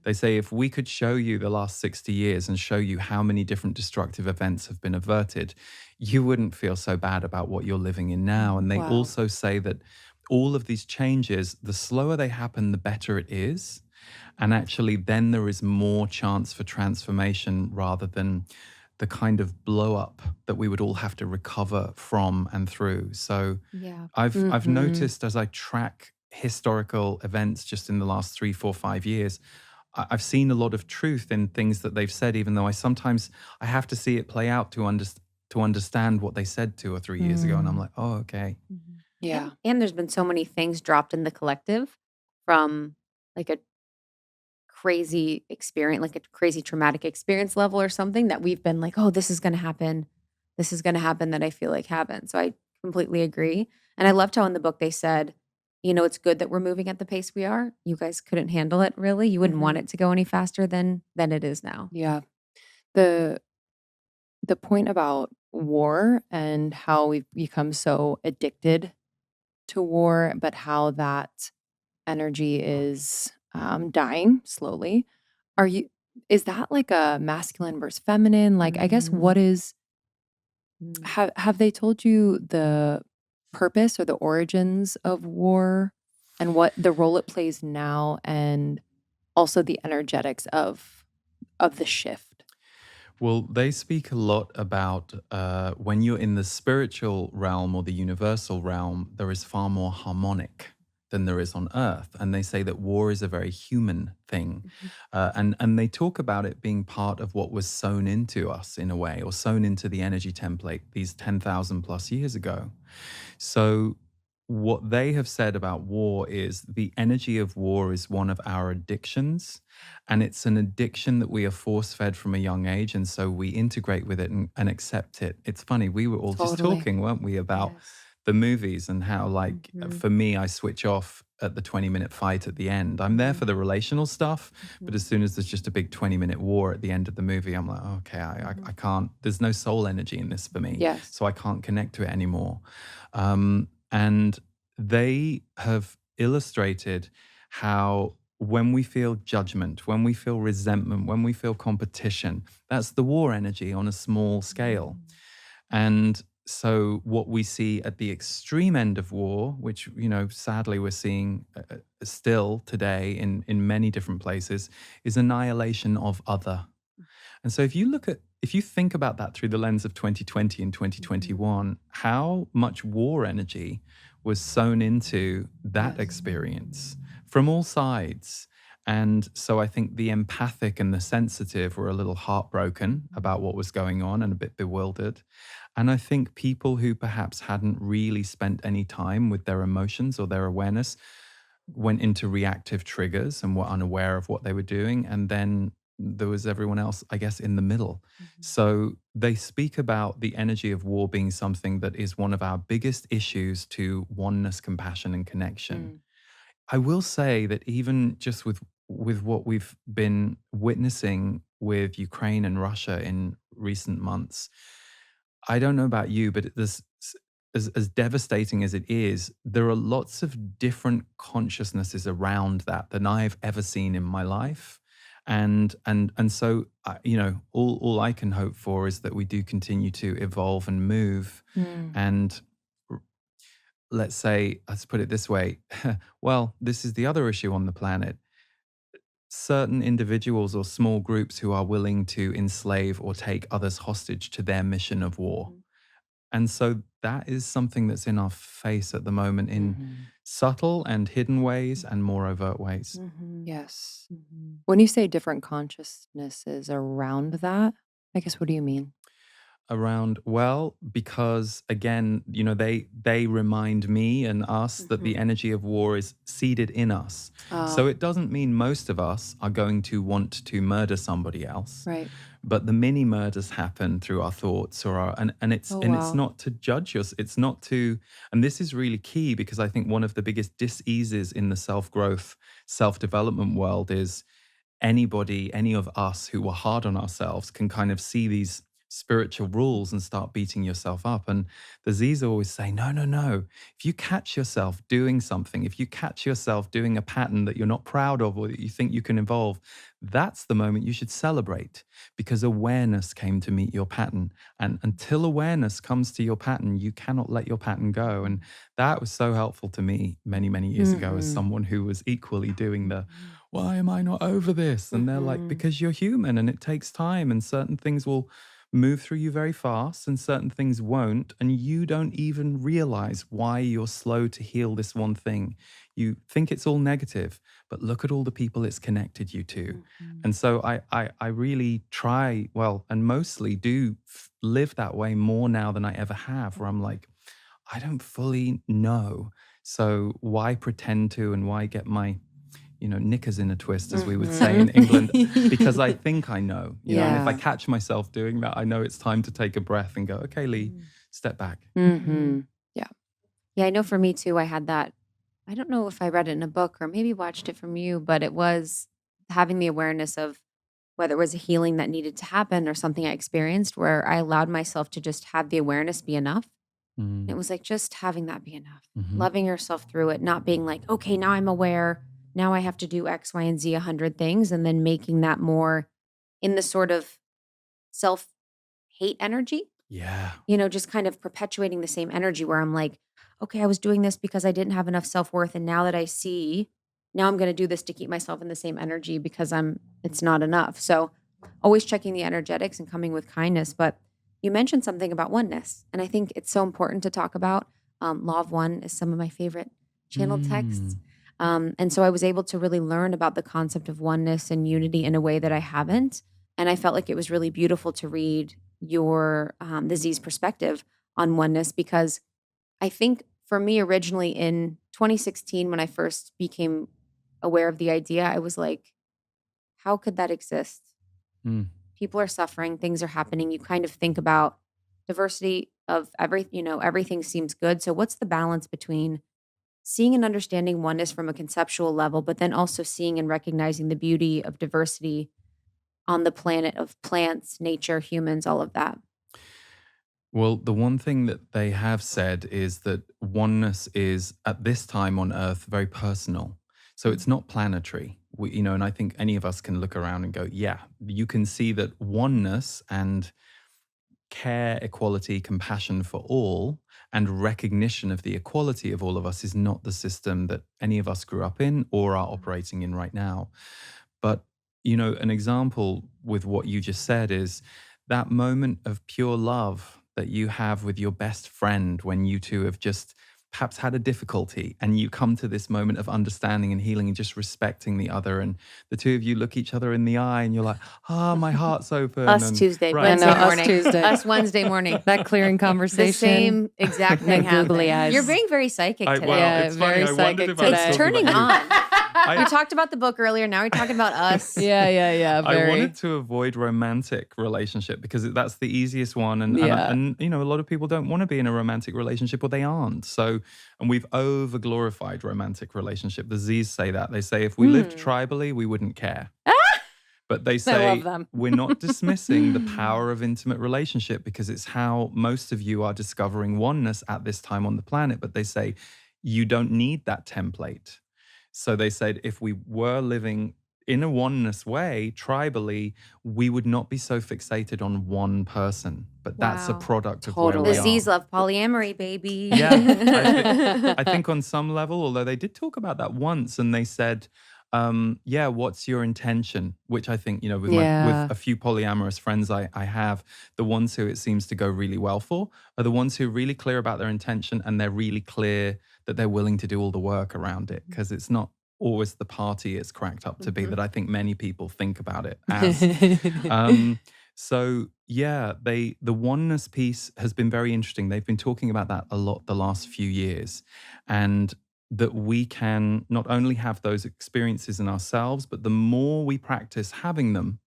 They say, if we could show you the last 60 years and show you how many different destructive events have been averted, you wouldn't feel so bad about what you're living in now. And they Wow. also say that all of these changes, the slower they happen, the better it is. And actually, then there is more chance for transformation rather than the kind of blow up that we would all have to recover from and through. So Yeah. I've Mhm. noticed as I track historical events just in the last 3, 4, 5 years, I've seen a lot of truth in things that they've said, even though I have to see it play out to understand what they said 2 or 3 years ago. And I'm like, oh, okay. Yeah. And there's been so many things dropped in the collective from like a crazy experience, like a crazy traumatic experience level or something that we've been like, oh, this is going to happen. This is going to happen that I feel like happened. So I completely agree. And I loved how in the book they said, it's good that we're moving at the pace we are. You guys couldn't handle it really. You wouldn't want Mhm. it to go any faster than it is now. Yeah. The the point about war and how we've become so addicted to war, but how that energy is dying slowly. Are you? Is that like a masculine versus feminine? Like, I guess what is Mm. have they told you the purpose or the origins of war and what the role it plays now, and also the energetics of the shift. Well, they speak a lot about when you're in the spiritual realm or the universal realm, there is far more harmonic than there is on earth. And they say that war is a very human thing. And they talk about it being part of what was sown into us in a way, or sown into the energy template these 10,000 plus years ago. So, what they have said about war is the energy of war is one of our addictions. And it's an addiction that we are force fed from a young age. And so we integrate with it and accept it. It's funny, we were all just Totally. talking, weren't we, about Yes. the movies and how, like, Mhm. for me, I switch off at the 20-minute fight at the end. I'm there for the relational stuff, but as soon as there's just a big 20-minute war at the end of the movie, I'm like, okay, I can't, there's no soul energy in this for me. Yes. So I can't connect to it anymore. And they have illustrated how when we feel judgment, when we feel resentment, when we feel competition, that's the war energy on a small scale. And so what we see at the extreme end of war, which, sadly we're seeing still today in many different places, is annihilation of other. And so if you think about that through the lens of 2020 and 2021, how much war energy was sown into that Yes. experience from all sides. And so I think the empathic and the sensitive were a little heartbroken about what was going on and a bit bewildered. And I think people who perhaps hadn't really spent any time with their emotions or their awareness went into reactive triggers and were unaware of what they were doing. And then there was everyone else, I guess, in the middle. So they speak about the energy of war being something that is one of our biggest issues to oneness, compassion, and connection. I will say that even just with what we've been witnessing with Ukraine and Russia in recent months, I don't know about you, but as devastating as it is, there are lots of different consciousnesses around that than I've ever seen in my life. And so all I can hope for is that we do continue to evolve and move. And r- let's put it this way. Well, this is the other issue on the planet. Certain individuals or small groups who are willing to enslave or take others hostage to their mission of war. And so that is something that's in our face at the moment in subtle and hidden ways and more overt ways. Yes. When you say different consciousnesses around that, I guess, what do you mean? Around, well, because again, they remind me and us that the energy of war is seeded in us. So Oh, it doesn't mean most of us are going to want to murder somebody else. right. But the mini murders happen through our thoughts or our and it's Oh, and it's wow. not to judge us. It's not to, and this is really key because I think one of the biggest dis-eases in the self-growth, self-development world is any of us who were hard on ourselves can kind of see these spiritual rules and start beating yourself up. And the Z's always say, no, no, no. If you catch yourself doing something, if you catch yourself doing a pattern that you're not proud of or that you think you can evolve, that's the moment you should celebrate because awareness came to meet your pattern. And until awareness comes to your pattern, you cannot let your pattern go. And that was so helpful to me many, many years ago as someone who was equally doing the, why am I not over this? And they're like, because you're human and it takes time and certain things will move through you very fast and certain things won't. And you don't even realize why you're slow to heal this one thing. You think it's all negative, but look at all the people it's connected you to. And so I really try, well, and mostly do live that way more now than I ever have, where I'm like, I don't fully know. So why pretend to and why get my knickers in a twist, as we would say in England, because I think I know, and if I Yeah. catch myself doing that, I know it's time to take a breath and go, okay, Lee, step back. Yeah. Yeah, I know for me too, I had that. I don't know if I read it in a book or maybe watched it from you, but it was having the awareness of whether it was a healing that needed to happen or something I experienced where I allowed myself to just have the awareness be enough. And it was like just having that be enough, Mm-hmm. loving yourself through it, not being like, okay, now I'm aware. Now I have to do X, Y, and Z 100 things. And then making that more in the sort of self hate energy, Yeah. just kind of perpetuating the same energy where I'm like, okay, I was doing this because I didn't have enough self worth. And now that I see, now I'm going to do this to keep myself in the same energy because it's not enough. So always checking the energetics and coming with kindness. But you mentioned something about oneness, and I think it's so important to talk about. Law of One is some of my favorite channel texts. And so I was able to really learn about the concept of oneness and unity in a way that I haven't. And I felt like it was really beautiful to read your, the Z's perspective on oneness, because I think for me originally in 2016, when I first became aware of the idea, I was like, how could that exist? Mm. People are suffering, things are happening. You kind of think about diversity of everything seems good. So what's the balance between seeing and understanding oneness from a conceptual level, but then also seeing and recognizing the beauty of diversity on the planet of plants, nature, humans, all of that? Well, the one thing that they have said is that oneness is at this time on Earth very personal. So it's not planetary. And I think any of us can look around and go, yeah, you can see that oneness and care, equality, compassion for all, and recognition of the equality of all of us is not the system that any of us grew up in or are operating in right now. But, an example with what you just said is that moment of pure love that you have with your best friend when you two have just perhaps had a difficulty and you come to this moment of understanding and healing and just respecting the other. And the two of you look each other in the eye and you're like, my heart's open. Us and, Tuesday, right. Wednesday us morning. Tuesday. Us Wednesday morning. That clearing conversation. The same exact thing happened. Googly eyes. You're being very psychic today. Yeah, it's funny. very I wondered psychic if I was today. It's talking turning about you. on. We talked about the book earlier. Now we're talking about us. Yeah. I Very. wanted to avoid romantic relationship because that's the easiest one. And a lot of people don't want to be in a romantic relationship, or they aren't. So, and we've over glorified romantic relationship. The Z's say that. They say if we lived tribally, we wouldn't care. But they say love them. we're not dismissing the power of intimate relationship because it's how most of you are discovering oneness at this time on the planet. But they say you don't need that template. So they said if we were living in a oneness way, tribally, we would not be so fixated on one person. But that's a Wow. product of Totally. where The we Z's are. love polyamory, baby. Yeah, I think on some level, although they did talk about that once, and they said, what's your intention? Which I think, with Yeah. a few polyamorous friends I have, the ones who it seems to go really well for are the ones who are really clear about their intention, and they're really clear that they're willing to do all the work around it, because it's not always the party it's cracked up to be that I think many people think about it as. So yeah, the oneness piece has been very interesting. They've been talking about that a lot the last few years, and that we can not only have those experiences in ourselves, but the more we practice having them,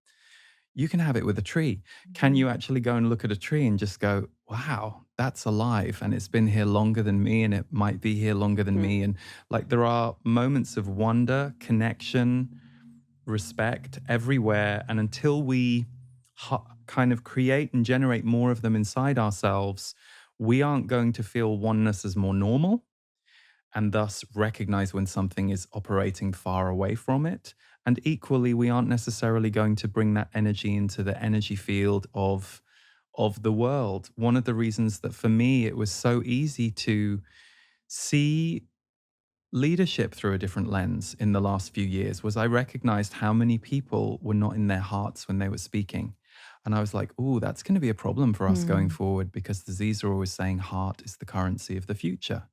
you can have it with a tree. Can you actually go and look at a tree and just go, wow, that's alive, and it's been here longer than me, and it might be here longer than me. And like there are moments of wonder, connection, respect everywhere. And until we kind of create and generate more of them inside ourselves, we aren't going to feel oneness as more normal, and thus recognize when something is operating far away from it. And equally, we aren't necessarily going to bring that energy into the energy field of the world. One of the reasons that for me, it was so easy to see leadership through a different lens in the last few years was I recognized how many people were not in their hearts when they were speaking. And I was like, oh, that's going to be a problem for us going forward, because the Z's are always saying heart is the currency of the future.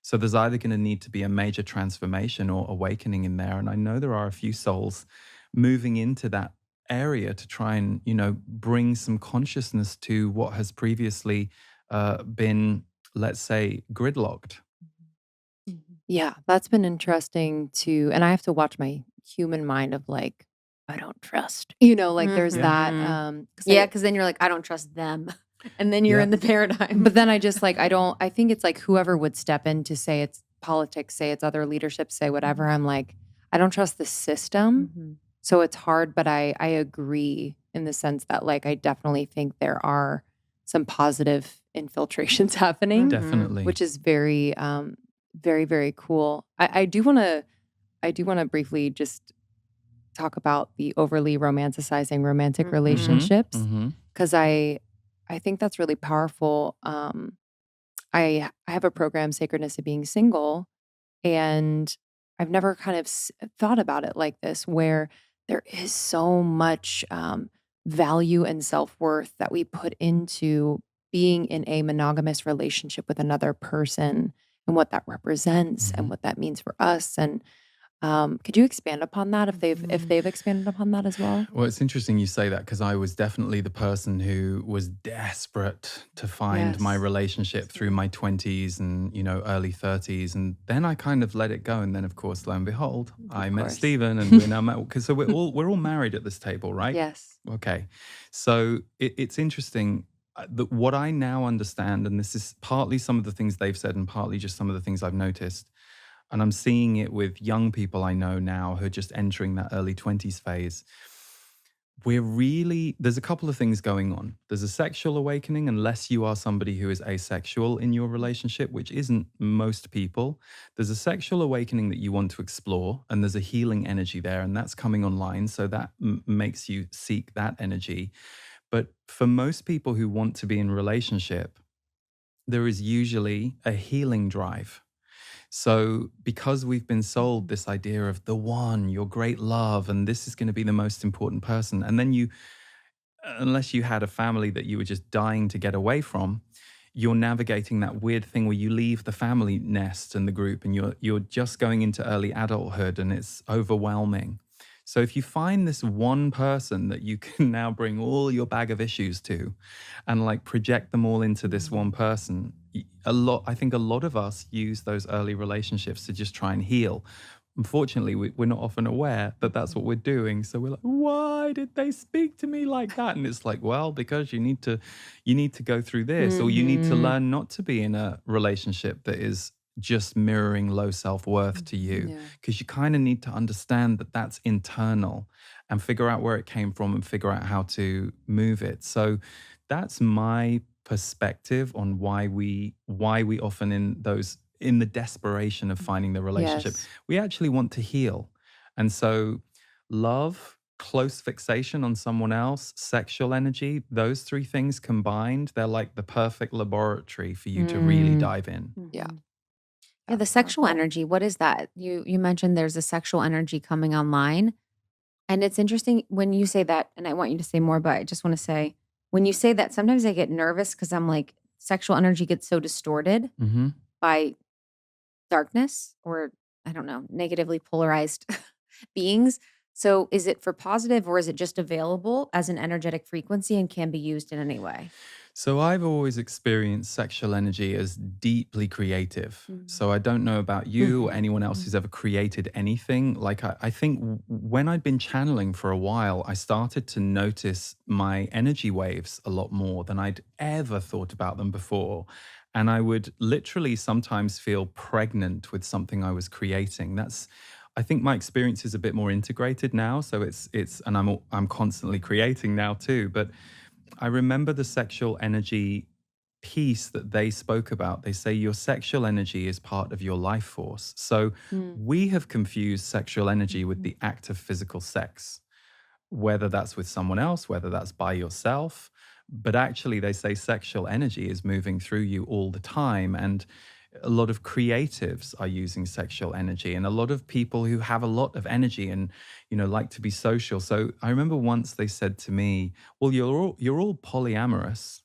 So there's either going to need to be a major transformation or awakening in there. And I know there are a few souls moving into that area to try and, bring some consciousness to what has previously been, let's say, gridlocked. Yeah, that's been interesting too. And I have to watch my human mind of like, I don't trust, there's that. 'Cause Yeah, because then you're like, I don't trust them. And then you're Yeah. in the paradigm. But then I just like, I think it's like whoever would step in to say it's politics, say it's other leadership, say whatever. I'm like, I don't trust the system. So it's hard, but I agree in the sense that like, I definitely think there are some positive infiltrations happening, Definitely. which is very, very, very cool. I do want to briefly just talk about the overly romanticizing romantic relationships, because I think that's really powerful. I have a program, Sacredness of Being Single, and I've never kind of thought about it like this, where there is so much value and self-worth that we put into being in a monogamous relationship with another person, and what that represents and Mhm. what that means for us. And could you expand upon that, if they've expanded upon that as well? Well, it's interesting you say that because I was definitely the person who was desperate to find my Yes. relationship through my 20s and, early 30s. And then I kind of let it go. And then, of course, lo and behold, Of I met course. Stephen and we're now met. Because so we're all married at this table, right? Yes. Okay. So it's interesting that what I now understand, and this is partly some of the things they've said and partly just some of the things I've noticed. And I'm seeing it with young people I know now who are just entering that early 20s phase. There's a couple of things going on. There's a sexual awakening, unless you are somebody who is asexual in your relationship, which isn't most people. There's a sexual awakening that you want to explore, and there's a healing energy there, and that's coming online. So that makes you seek that energy. But for most people who want to be in relationship, there is usually a healing drive. So, because we've been sold this idea of the one, your great love, and this is going to be the most important person, and then unless you had a family that you were just dying to get away from, you're navigating that weird thing where you leave the family nest and the group, and you're just going into early adulthood, and it's overwhelming. So, if you find this one person that you can now bring all your bag of issues to, and like project them all into this one person, I think a lot of us use those early relationships to just try and heal. Unfortunately, we're not often aware that that's what we're doing. So we're like, why did they speak to me like that? And it's like, well, because you need to go through this, or you need to Mhm. learn not to be in a relationship that is just mirroring low self-worth to you, Yeah. because you kind of need to understand that that's internal and figure out where it came from and figure out how to move it. So that's my perspective on why we often in the desperation of finding the relationship, Yes. we actually want to heal. And so love, close fixation on someone else, sexual energy, those three things combined, they're like the perfect laboratory for you to really Mm. dive in. Yeah. Mhm. Yeah, the That's sexual powerful. energy, what is that? You mentioned there's a sexual energy coming online. And it's interesting when you say that, and I want you to say more, but I just want to say, when you say that, sometimes I get nervous because I'm like, sexual energy gets so distorted Hmm. by darkness, or I don't know, negatively polarized beings. So is it for positive, or is it just available as an energetic frequency and can be used in any way? So I've always experienced sexual energy as deeply creative. Mm. So I don't know about you or Mhm. anyone else who's ever created anything. Like I think when I'd been channeling for a while, I started to notice my energy waves a lot more than I'd ever thought about them before. And I would literally sometimes feel pregnant with something I was creating. I think my experience is a bit more integrated now. So and I'm constantly creating now too. But I remember the sexual energy piece that they spoke about. They say your sexual energy is part of your life force. So Mm. we have confused sexual energy with Mhm. the act of physical sex, whether that's with someone else, whether that's by yourself. But actually, they say sexual energy is moving through you all the time. And a lot of creatives are using sexual energy, and a lot of people who have a lot of energy and like to be social. So I remember once they said to me, well, you're all polyamorous,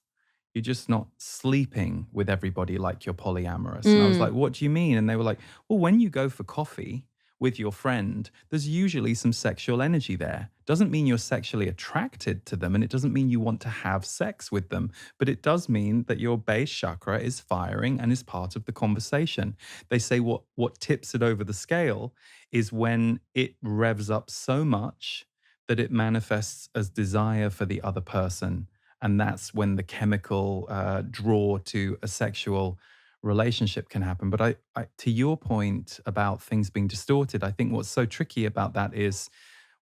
you're just not sleeping with everybody like you're polyamorous. And I was Mm. like, what do you mean? And they were like, well, when you go for coffee with your friend, there's usually some sexual energy there. Doesn't mean you're sexually attracted to them, and it doesn't mean you want to have sex with them, but it does mean that your base chakra is firing and is part of the conversation. They say what tips it over the scale is when it revs up so much that it manifests as desire for the other person, and that's when the chemical draw to a sexual relationship can happen. But to your point about things being distorted, I think what's so tricky about that is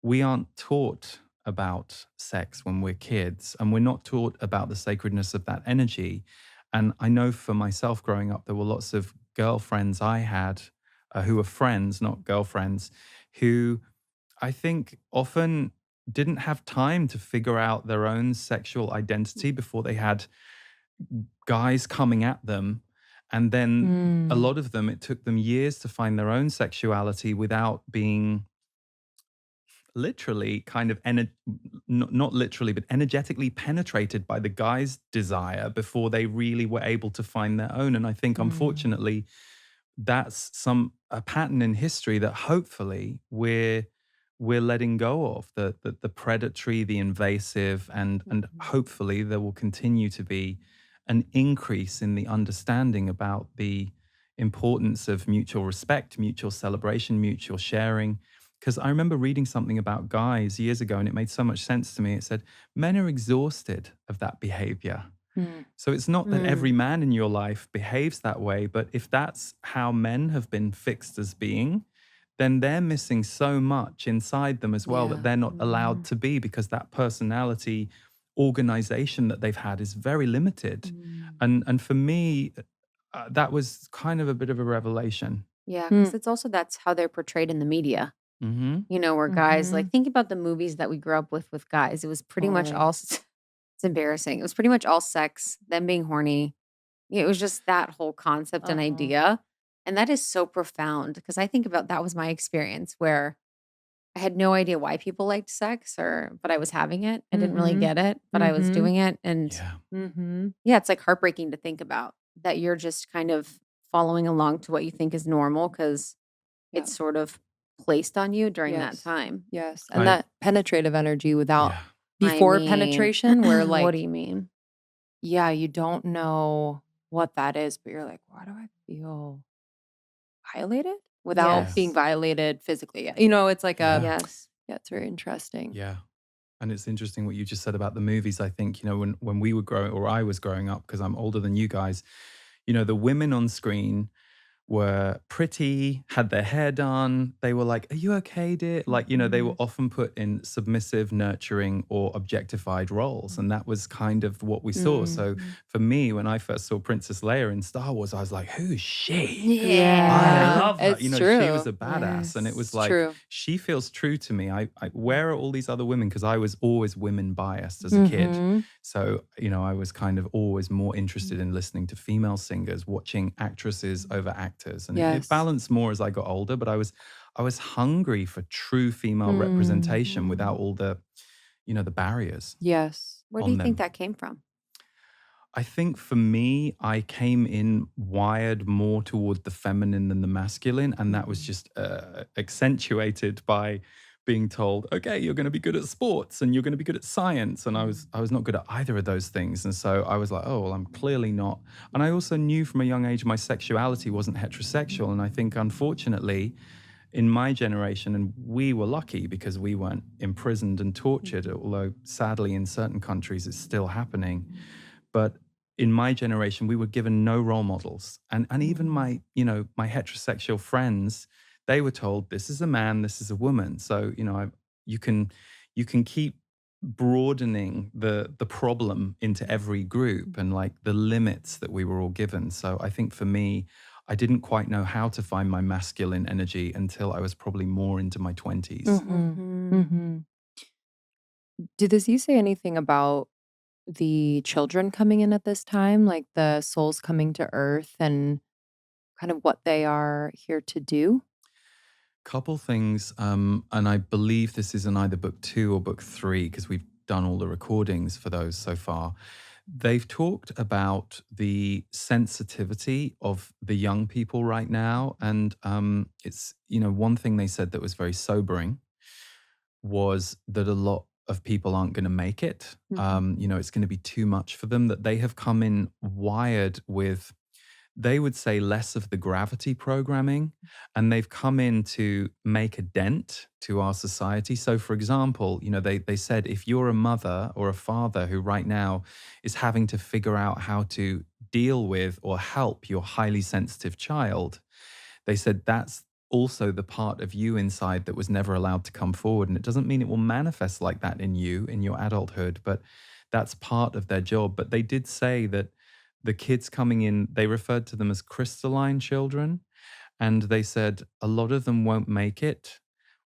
we aren't taught about sex when we're kids, and we're not taught about the sacredness of that energy. And I know for myself growing up, there were lots of girlfriends I had who were friends, not girlfriends, who I think often didn't have time to figure out their own sexual identity before they had guys coming at them And then a Mm. lot of them, it took them years to find their own sexuality without being literally kind of not literally, but energetically penetrated by the guy's desire before they really were able to find their own. And I think, Mm. unfortunately, that's a pattern in history that hopefully we're letting go of, the predatory, the invasive, and Mhm. hopefully there will continue to be an increase in the understanding about the importance of mutual respect, mutual celebration, mutual sharing. Because I remember reading something about guys years ago, and it made so much sense to me. It said men are exhausted of that behavior. Mm. So it's not that every Mm. man in your life behaves that way, but if that's how men have been fixed as being, then they're missing so much inside them as well that Yeah. they're not allowed Mm. to be, because that personality organization that they've had is very limited. Mm. And for me, that was kind of a bit of a revelation. Yeah, because Mm. it's also that's how they're portrayed in the media. Hmm. Where guys Mhm. think about the movies that we grew up with guys. It was pretty much Totally. all it's embarrassing. It was pretty much all sex, them being horny. It was just that whole concept and Uh-huh. idea. And that is so profound because I think about that was my experience where I had no idea why people liked sex but I was having it. I didn't really Mhm. get it, but I was Mhm. doing it. And Yeah. Mhm. yeah, it's like heartbreaking to think about that you're just kind of following along to what you think is normal because Yeah. it's sort of placed on you during that Yes. time. Yes. And I that penetrative energy without Yeah. I before mean, penetration where what do like, you mean? yeah, you don't know what that is, but you're like, why do I feel violated without Yeah. being Yes. violated physically? It's like Yeah. Yes. yeah, it's very interesting. Yeah. And it's interesting what you just said about the movies. I think, when we were growing, or I was growing up, because I'm older than you guys, the women on screen were pretty, had their hair done. They were like, "Are you okay, dear?" Like, they were Mhm. often put in submissive, nurturing, or objectified roles. And that was kind of what we saw. So Mhm. for me, when I first saw Princess Leia in Star Wars, I was like, "Who's she? I Yeah. Yeah, love her." it's She was true. a badass. And it was It's Yes. like, true. she feels true to me. Where are all these other women? Because I was always women biased as a kid. Mhm. So, I was kind of always more interested in Mhm. listening to female singers, watching actresses over actors. And it Yes. balanced more as I got older, but I was hungry for true female Mm. representation without Mhm. all the barriers Yes. Where do on you think them. that came from? I think for me, I came in wired more toward the feminine than the masculine, and that was Mhm. just accentuated by being told, "Okay, you're going to be good at sports and you're going to be good at science," and I was Mhm. I was not good at either of those things, and so I was like, "Oh, well, I'm clearly not." And I also knew from a young age my sexuality wasn't heterosexual, and I think, unfortunately, in my generation, and we were lucky because we weren't imprisoned and tortured, Mhm. although sadly in certain countries it's still happening. But in my generation, we were given no role models. And even Mhm. my heterosexual friends, they were told, this is a man, this is a woman. So, you can you can keep broadening the problem into every group, and like the limits that we were all given. So I think for me, I didn't quite know how to find my masculine energy until I was probably more into my 20s. Mhm. Mhm. Mhm. Did the Z say anything about the children coming in at this time, like the souls coming to Earth and kind of what they are here to do? Couple things, and I believe this is in either book 2 or book 3, because we've done all the recordings for those so far. They've talked about the sensitivity of the young people right now, and it's one thing they said that was very sobering was that a lot of people aren't going to make it. Mhm. It's going to be too much for them. That they have come in wired with, they would say, less of the gravity programming, and they've come in to make a dent to our society. So for example, they said, if you're a mother or a father who right now is having to figure out how to deal with or help your highly sensitive child, they said that's also the part of you inside that was never allowed to come forward. And it doesn't mean it will manifest like that in you in your adulthood, but that's part of their job. But they did say that the kids coming in, they referred to them as crystalline children. And they said a lot of them won't make it,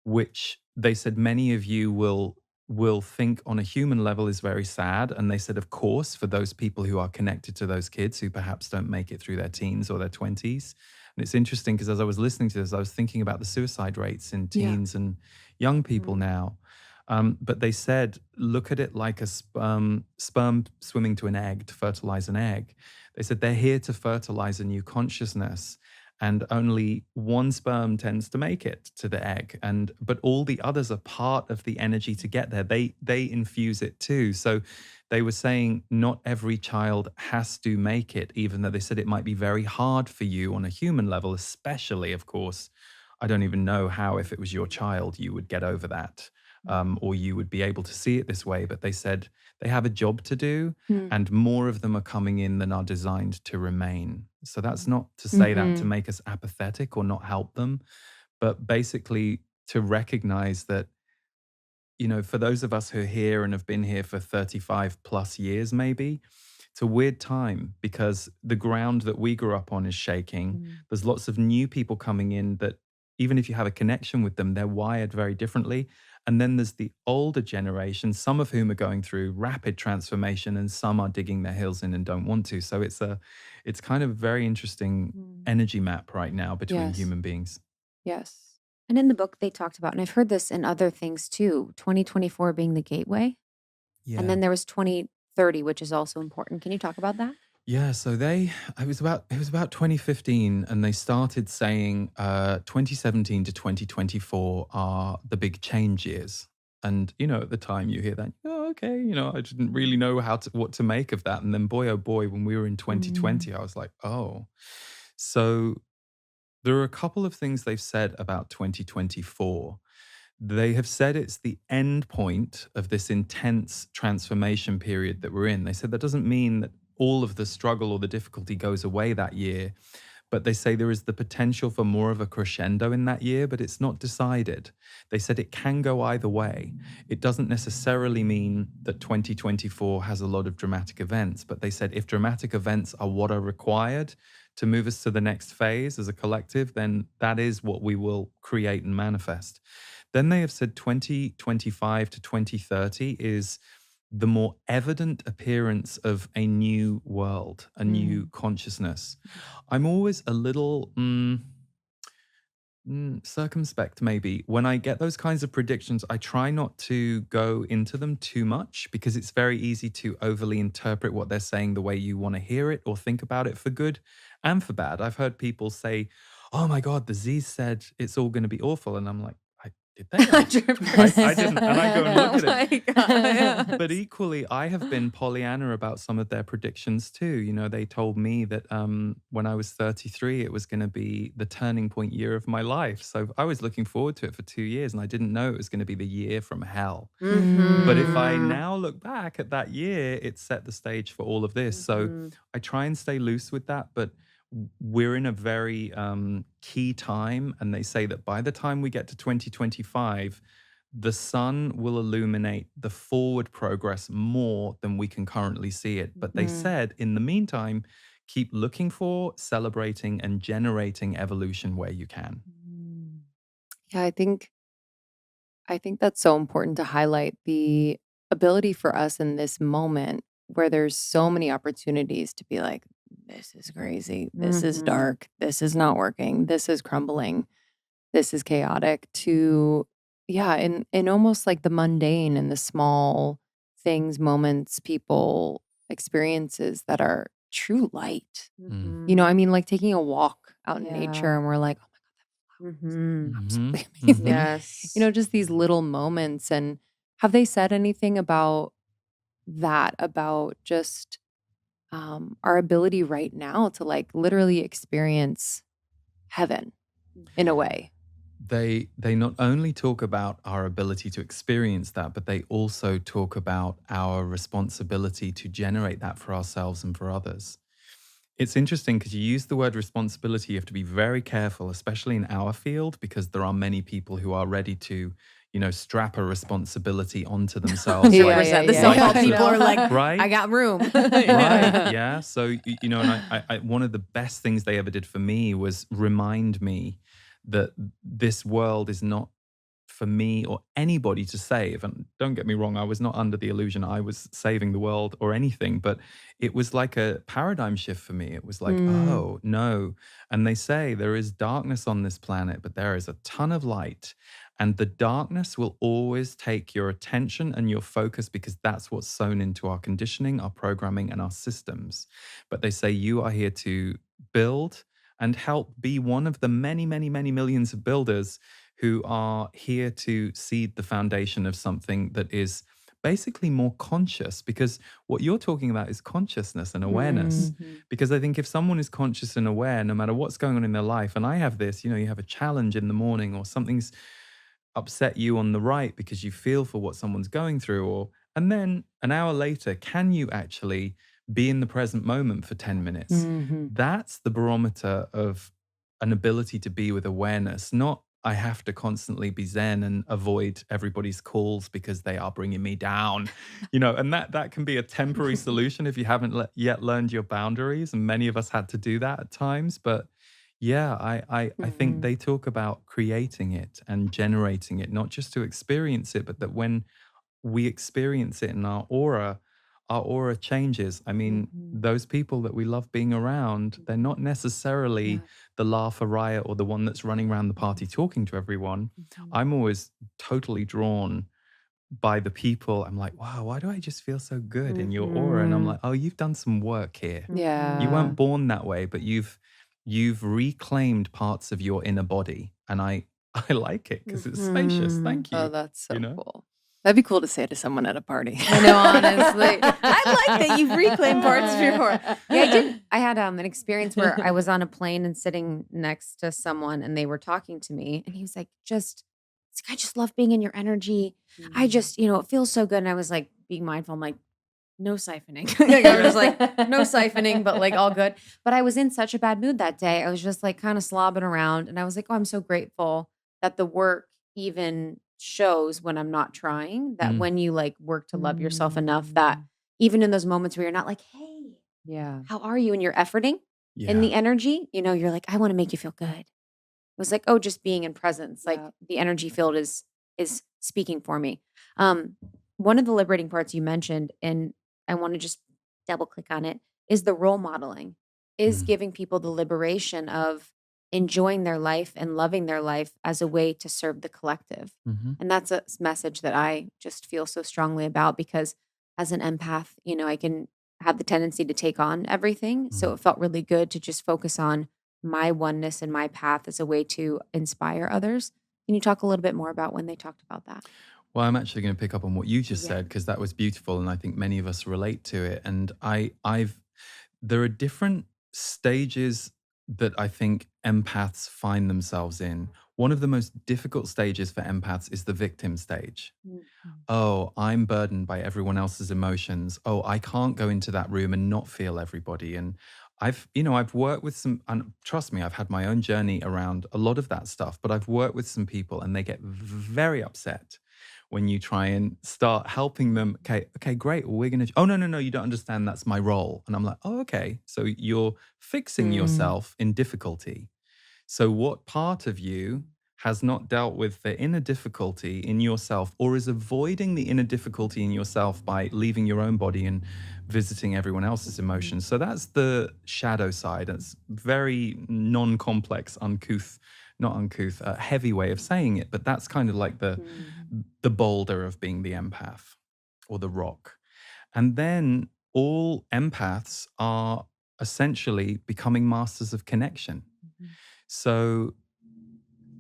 which they said many of you will will think on a human level is very sad. And they said, of course, for those people who are connected to those kids who perhaps don't make it through their teens or their 20s. And it's interesting because as I was listening to this, I was thinking about the suicide rates in Yeah. teens and young people Mm. now. But they said, look at it like a sperm swimming to an egg to fertilize an egg. They said they're here to fertilize a new consciousness, and only one sperm tends to make it to the egg, but all the others are part of the energy to get there. They infuse it too. So they were saying not every child has to make it, even though they said it might be very hard for you on a human level, especially, of course. I don't even know how, if it was your child, you would get over that, or you would be able to see it this way. But they said they have a job to do, Hmm. and more of them are coming in than are designed to remain. So that's not to say that to Mhm. make us apathetic or not help them, but basically to recognize that, for those of us who are here and have been here for 35 plus years, maybe, it's a weird time because the ground that we grew up on is shaking. Mm. There's lots of new people coming in that, even if you have a connection with them, they're wired very differently. And then there's the older generation, some of whom are going through rapid transformation and some are digging their heels in and don't want to. So it's kind of a very interesting Mm. energy map right now between Yes. human beings. Yes. And in the book, they talked about, and I've heard this in other things too, 2024 being the gateway. And then there was 2030, which is also important. Can you talk about that? Yeah, so it was about 2015, and they started saying 2017 to 2024 are the big change years. And at the time you hear that, oh, okay, I didn't really know what to make of that. And then boy, oh boy, when we were in 2020, I was like, oh. So there are a couple of things they've said about 2024. They have said it's the end point of this intense transformation period that we're in. They said that doesn't mean that all of the struggle or the difficulty goes away that year, but they say there is the potential for more of a crescendo in that year, but it's not decided. They said it can go either way. It doesn't necessarily mean that 2024 has a lot of dramatic events, but they said if dramatic events are what are required to move us to the next phase as a collective, then that is what we will create and manifest. Then they have said 2025 to 2030 is the more evident appearance of a new world, a new consciousness. I'm always a little circumspect, maybe. When I get those kinds of predictions, I try not to go into them too much because it's very easy to overly interpret what they're saying the way you want to hear it or think about it, for good and for bad. I've heard people say, oh my God, the Z's said it's all going to be awful. And I'm like, did they? I didn't. And I go and look at it. Oh my God. But equally, I have been Pollyanna about some of their predictions too. They told me that when I was 33, it was going to be the turning point year of my life. So I was looking forward to it for 2 years, and I didn't know it was going to be the year from hell. But if I Mhm. now look back at that year, it set the stage for all of this. So Mhm. I try and stay loose with that, but we're in a very key time. And they say that by the time we get to 2025, the sun will illuminate the forward progress more than we can currently see it. But they said, in the meantime, keep looking for, celebrating, and generating evolution where you can. Mm. Yeah, I think that's so important to highlight the ability for us in this moment where there's so many opportunities to be like, this is crazy, this is Mhm. dark, this is not working, this is crumbling, this is chaotic, to yeah, in almost like the mundane and the small things, moments, people, experiences that are true light. Mhm. I mean, like taking a walk out in Yeah. nature and we're like, Mhm. absolutely Mhm. amazing. Yes. Just these little moments. And have they said anything about that, about just our ability right now to like literally experience heaven in a way? They not only talk about our ability to experience that, but they also talk about our responsibility to generate that for ourselves and for others. It's interesting because you use the word responsibility. You have to be very careful, especially in our field, because there are many people who are ready to, strap a responsibility onto themselves. Yeah, like, 100%. The yeah, self-help yeah. people are like, Right? I got room. Right. Yeah. So, and one of the best things they ever did for me was remind me that this world is not for me or anybody to save. And don't get me wrong, I was not under the illusion I was saving the world or anything, but it was like a paradigm shift for me. It was like, Mm. oh, no. And they say there is darkness on this planet, but there is a ton of light. And the darkness will always take your attention and your focus because that's what's sewn into our conditioning, our programming, and our systems. But they say you are here to build and help be one of the many, many, many millions of builders who are here to seed the foundation of something that is basically more conscious, because what you're talking about is consciousness and awareness. Mhm. Because I think if someone is conscious and aware, no matter what's going on in their life, and I have this, you have a challenge in the morning or something's upset you on the right because you feel for what someone's going through, and then an hour later, can you actually be in the present moment for 10 minutes? Mhm. That's the barometer of an ability to be with awareness, not I have to constantly be zen and avoid everybody's calls because they are bringing me down, and that can be a temporary solution if you haven't yet learned your boundaries. And many of us had to do that at times. But yeah, I think Mhm. they talk about creating it and generating it, not just to experience it, but that when we experience it in our aura changes. I mean, Mhm. those people that we love being around, they're not necessarily Yeah. the laugher riot or the one that's running around the party talking to everyone. Mhm. I'm always totally drawn by the people. I'm like, wow, why do I just feel so good in your aura? And I'm Mhm. like, oh, you've done some work here. You Yeah. weren't born that way, but you've reclaimed parts of your inner body. And I I like it because it's spacious. Mhm. Thank Oh, you. that's You so know? cool. That'd be cool to say to someone at a party. I know, honestly. I like that you've reclaimed parts of your aura. Yeah, I did. I had an experience where I was on a plane and sitting next to someone and they were talking to me and he was like, I just love being in your energy. I just, it feels so good. And I was like being mindful. I'm like, no siphoning. Like, I was just like, no siphoning, but like all good. But I was in such a bad mood that day. I was just like kind of slobbing around. And I was like, oh, I'm so grateful that the work even shows when I'm not trying, that Mm, when you like work to love yourself enough that even in those moments where you're not like, hey, Yeah. how are you? And you're efforting in yeah. the energy, you're like, I want to make you feel good. It was like, oh, just being in presence. Like Yeah. the energy field is speaking for me. One of the liberating parts you mentioned, and I want to just double click on it, is the role modeling, is Mm, giving people the liberation of enjoying their life and loving their life as a way to serve the collective. mhm. And that's a message that I just feel so strongly about because as an empath, I can have the tendency to take on everything. So Mm. it felt really good to just focus on my oneness and my path as a way to inspire others. Can you talk a little bit more about when they talked about that? Well, I'm actually going to pick up on what you just Yeah. said because that was beautiful, and I think many of us relate to it. And there are different stages that I think empaths find themselves in. One of the most difficult stages for empaths is the victim stage. Mhm. Oh, I'm burdened by everyone else's emotions. Oh, I can't go into that room and not feel everybody. And I've worked with some, and trust me, I've had my own journey around a lot of that stuff, but I've worked with some people and they get very upset when you try and start helping them. Okay, great. Well, we're going to, oh, no, no, no, you don't understand. That's my role. And I'm like, oh, okay. So you're fixing Mm. yourself in difficulty. So, what part of you has not dealt with the inner difficulty in yourself or is avoiding the inner difficulty in yourself by leaving your own body and visiting everyone else's emotions? So, that's the shadow side. It's very non complex, uncouth, not uncouth, heavy way of saying it. But that's kind of like the boulder of being the empath or the rock. And then all empaths are essentially becoming masters of connection. Mhm. So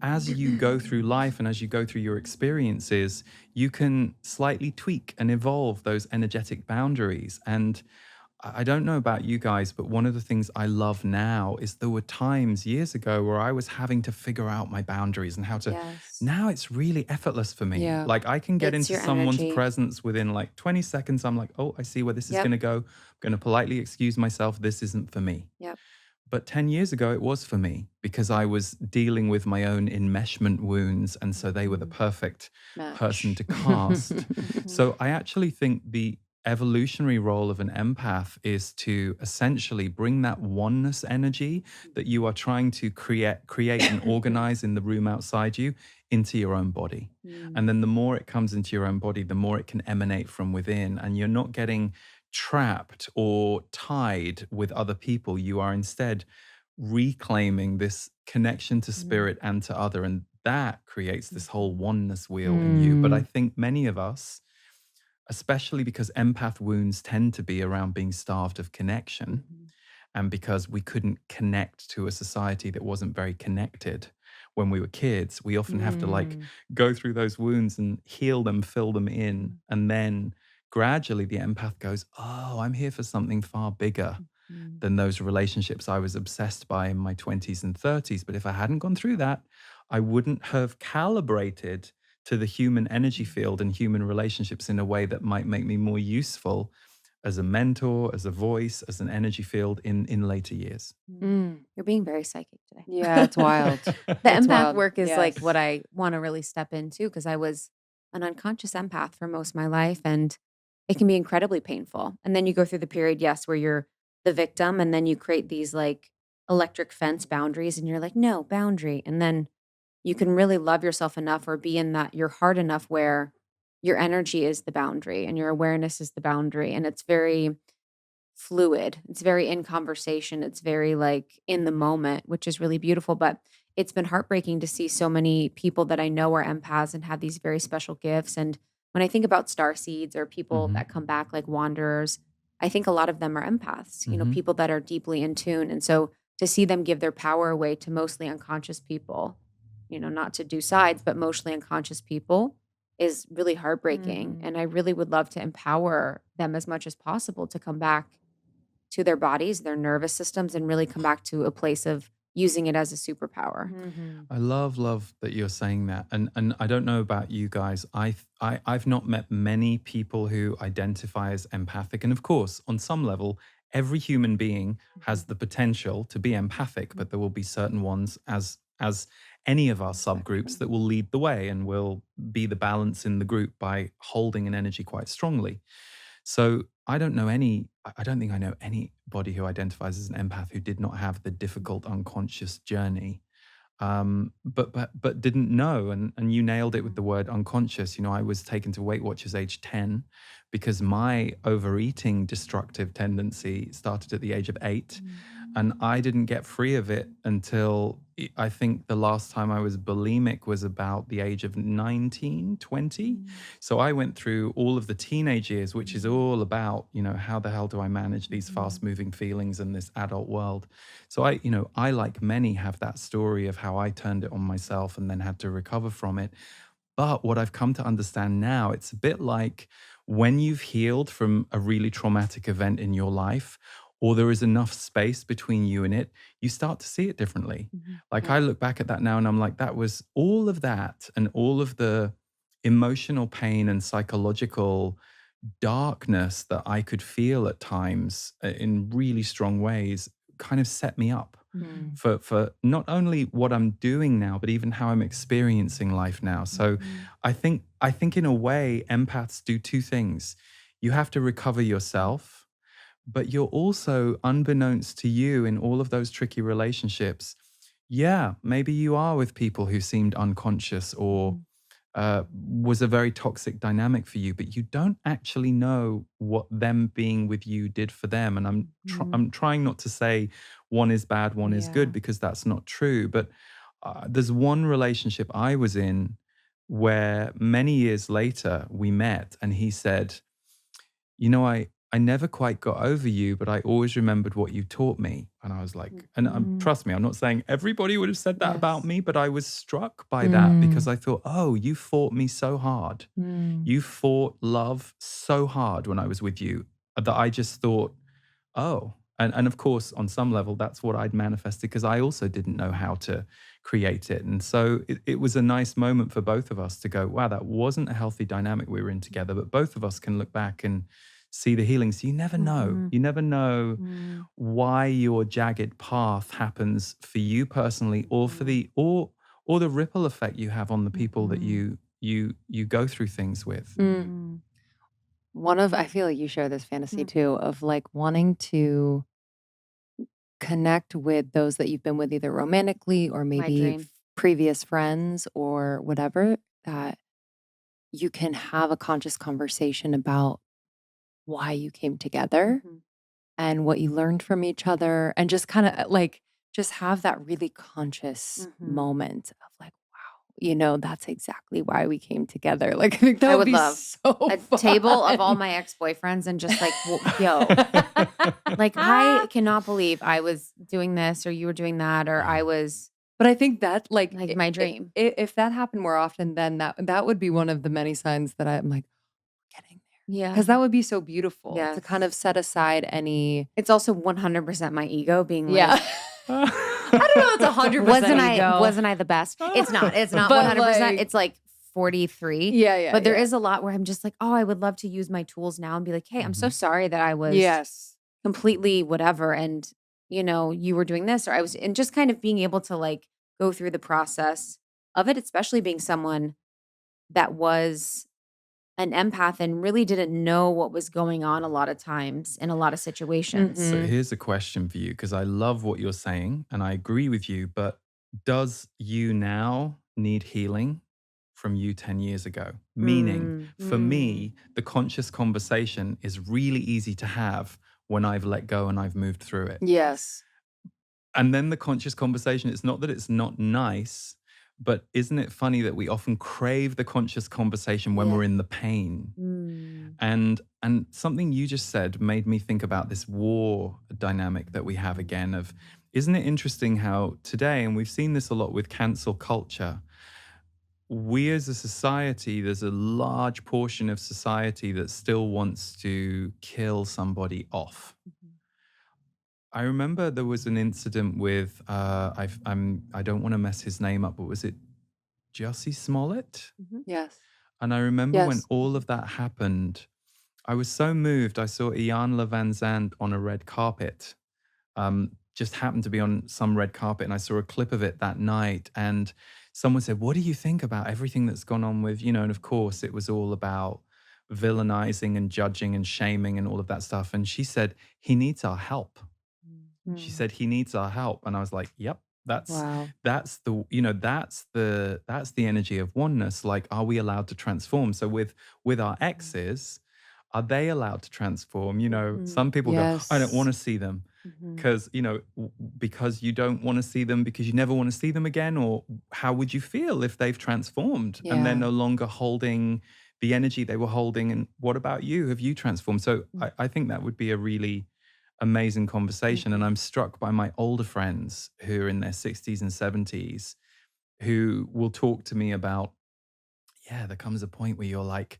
as you go through life and as you go through your experiences, you can slightly tweak and evolve those energetic boundaries. And I don't know about you guys, but one of the things I love now is there were times years ago where I was having to figure out my boundaries and how to. Yes. Now it's really effortless for me. Yeah. Like I can get It's into your someone's energy. presence within like 20 seconds. I'm like, oh, I see where this is Yep. going to go. I'm going to politely excuse myself. This isn't for me. Yep. But 10 years ago, it was for me because I was dealing with my own enmeshment wounds. And so they were the perfect person Match. to cast. Mhm. So I actually think the evolutionary role of an empath is to essentially bring that oneness energy that you are trying to create and organize in the room outside you into your own body. And then the more it comes into your own body, the more it can emanate from within, and you're not getting trapped or tied with other people. You are instead reclaiming this connection to spirit and to other, and that creates this whole oneness wheel in you. But I think many of us, especially because empath wounds tend to be around being starved of connection, and because we couldn't connect to a society that wasn't very connected when we were kids, we often have to like go through those wounds and heal them, fill them in. And then gradually the empath goes, oh, I'm here for something far bigger than those relationships I was obsessed by in my 20s and 30s. But if I hadn't gone through that, I wouldn't have calibrated to the human energy field and human relationships in a way that might make me more useful as a mentor, as a voice, as an energy field in later years. You're being very psychic today. Yeah, it's wild. The It's empath wild. work is like Yes. what I want to really step into, because I was an unconscious empath for most of my life, and it can be incredibly painful. And then you go through the period, yes, where you're the victim, and then you create these like electric fence boundaries, and you're like, no, boundary. And then you can really love yourself enough or be in that your heart enough where your energy is the boundary and your awareness is the boundary. And it's very fluid. It's very in conversation. It's very like in the moment, which is really beautiful. But it's been heartbreaking to see so many people that I know are empaths and have these very special gifts. And when I think about star seeds or people that come back like wanderers, I think a lot of them are empaths, people that are deeply in tune. And so to see them give their power away to mostly unconscious people, not to do sides, but mostly unconscious people, is really heartbreaking. And I really would love to empower them as much as possible to come back to their bodies, their nervous systems, and really come back to a place of using it as a superpower. I love that you're saying that, and I don't know about you guys. I've not met many people who identify as empathic, and of course, on some level, every human being has the potential to be empathic, but there will be certain ones, as any of our subgroups, that will lead the way and will be the balance in the group by holding an energy quite strongly. So I don't think I know anybody who identifies as an empath who did not have the difficult unconscious journey, but didn't know. And you nailed it with the word unconscious. I was taken to Weight Watchers age 10 because my overeating destructive tendency started at the age of 8. And I didn't get free of it until I think the last time I was bulimic was about the age of 19, 20. So I went through all of the teenage years, which is all about, how the hell do I manage these fast moving feelings in this adult world? So I, like many, have that story of how I turned it on myself and then had to recover from it. But what I've come to understand now, it's a bit like when you've healed from a really traumatic event in your life, or there is enough space between you and it, you start to see it differently. Like I look back at that now and I'm like, that was all of that, and all of the emotional pain and psychological darkness that I could feel at times in really strong ways kind of set me up for not only what I'm doing now, but even how I'm experiencing life now. So I think in a way, empaths do two things. You have to recover yourself, but you're also, unbeknownst to you in all of those tricky relationships, maybe you are with people who seemed unconscious or was a very toxic dynamic for you, but you don't actually know what them being with you did for them. And I'm trying not to say one is bad, one is good, because that's not true. But there's one relationship I was in where many years later we met, and he said, I never quite got over you, but I always remembered what you taught me. And I was like, and trust me, I'm not saying everybody would have said that about me, but I was struck by that because I thought, oh, you fought me so hard. You fought love so hard when I was with you that I just thought, oh. And of course, on some level, that's what I'd manifested because I also didn't know how to create it. And so it was a nice moment for both of us to go, wow, that wasn't a healthy dynamic we were in together, but both of us can look back and see the healing. So you never know. You never know why your jagged path happens for you personally, or for the or the ripple effect you have on the people that you go through things with. I feel like you share this fantasy Mhm. too, of like wanting to connect with those that you've been with either romantically or My maybe dream. previous friends or whatever, that you can have a conscious conversation about why you came together Mhm. and what you learned from each other, and just kind of like just have that really conscious Mhm. moment of like, wow, that's exactly why we came together. Like, I think that I would would be love so a table of all fun. my ex-boyfriends and just like, yo, like I cannot believe I was doing this or you were doing that or I was But I think that like my dream. if that happened more often, then that would be one of the many signs that I'm like getting there, Yeah. because that would be so beautiful to kind Yes. of set aside any. It's also 100% my ego being Yeah. like, I don't know. It's 100% wasn't I the best? It's not. It's not But 100%. like, It's like 43. yeah, But there yeah. is a lot where I'm just like, oh, I would love to use my tools now and be like, hey, I'm so Mhm. sorry that I was Yes. completely whatever. And, you were doing this or I was, and just kind of being able to like go through the process of it, especially being someone that was an empath and really didn't know what was going on a lot of times in a lot of situations. So Mhm. here's a question for you, because I love what you're saying and I agree with you, but does you now need healing from you 10 years ago? Meaning, for me, the conscious conversation is really easy to have when I've let go and I've moved through it. Yes. And then the conscious conversation, it's not that it's not nice, but isn't it funny that we often crave the conscious conversation when we're Yeah. in the pain? Mm. And something you just said made me think about this war dynamic that we have again of, isn't it interesting how today, and we've seen this a lot with cancel culture, we as a society, there's a large portion of society that still wants to kill somebody off. Mhm. I remember there was an incident with I don't want to mess his name up, but was it Jussie Smollett? Mhm. Yes. And I remember when Yes. all of that happened, I was so moved. I saw Iyanla Van Zandt on a red carpet. Just happened to be on some red carpet, and I saw a clip of it that night. And someone said, "What do you think about everything that's gone on with?" And of course, it was all about villainizing and judging and shaming and all of that stuff. And she said, "He needs our help." She said he needs our help, and I was like, "Yep, Wow. that's the energy of oneness. Like, are we allowed to transform?" So with our exes, are they allowed to transform? Some people go, "I don't want Yes. to see them," Mhm. because because you don't want to see them because you never want to see them again, or how would you feel if they've transformed and they're Yeah. no longer holding the energy they were holding? And what about you? Have you transformed? So I think that would be a really amazing conversation. And Mhm. I'm struck by my older friends who are in their 60s and 70s who will talk to me about, yeah, there comes a point where you're like,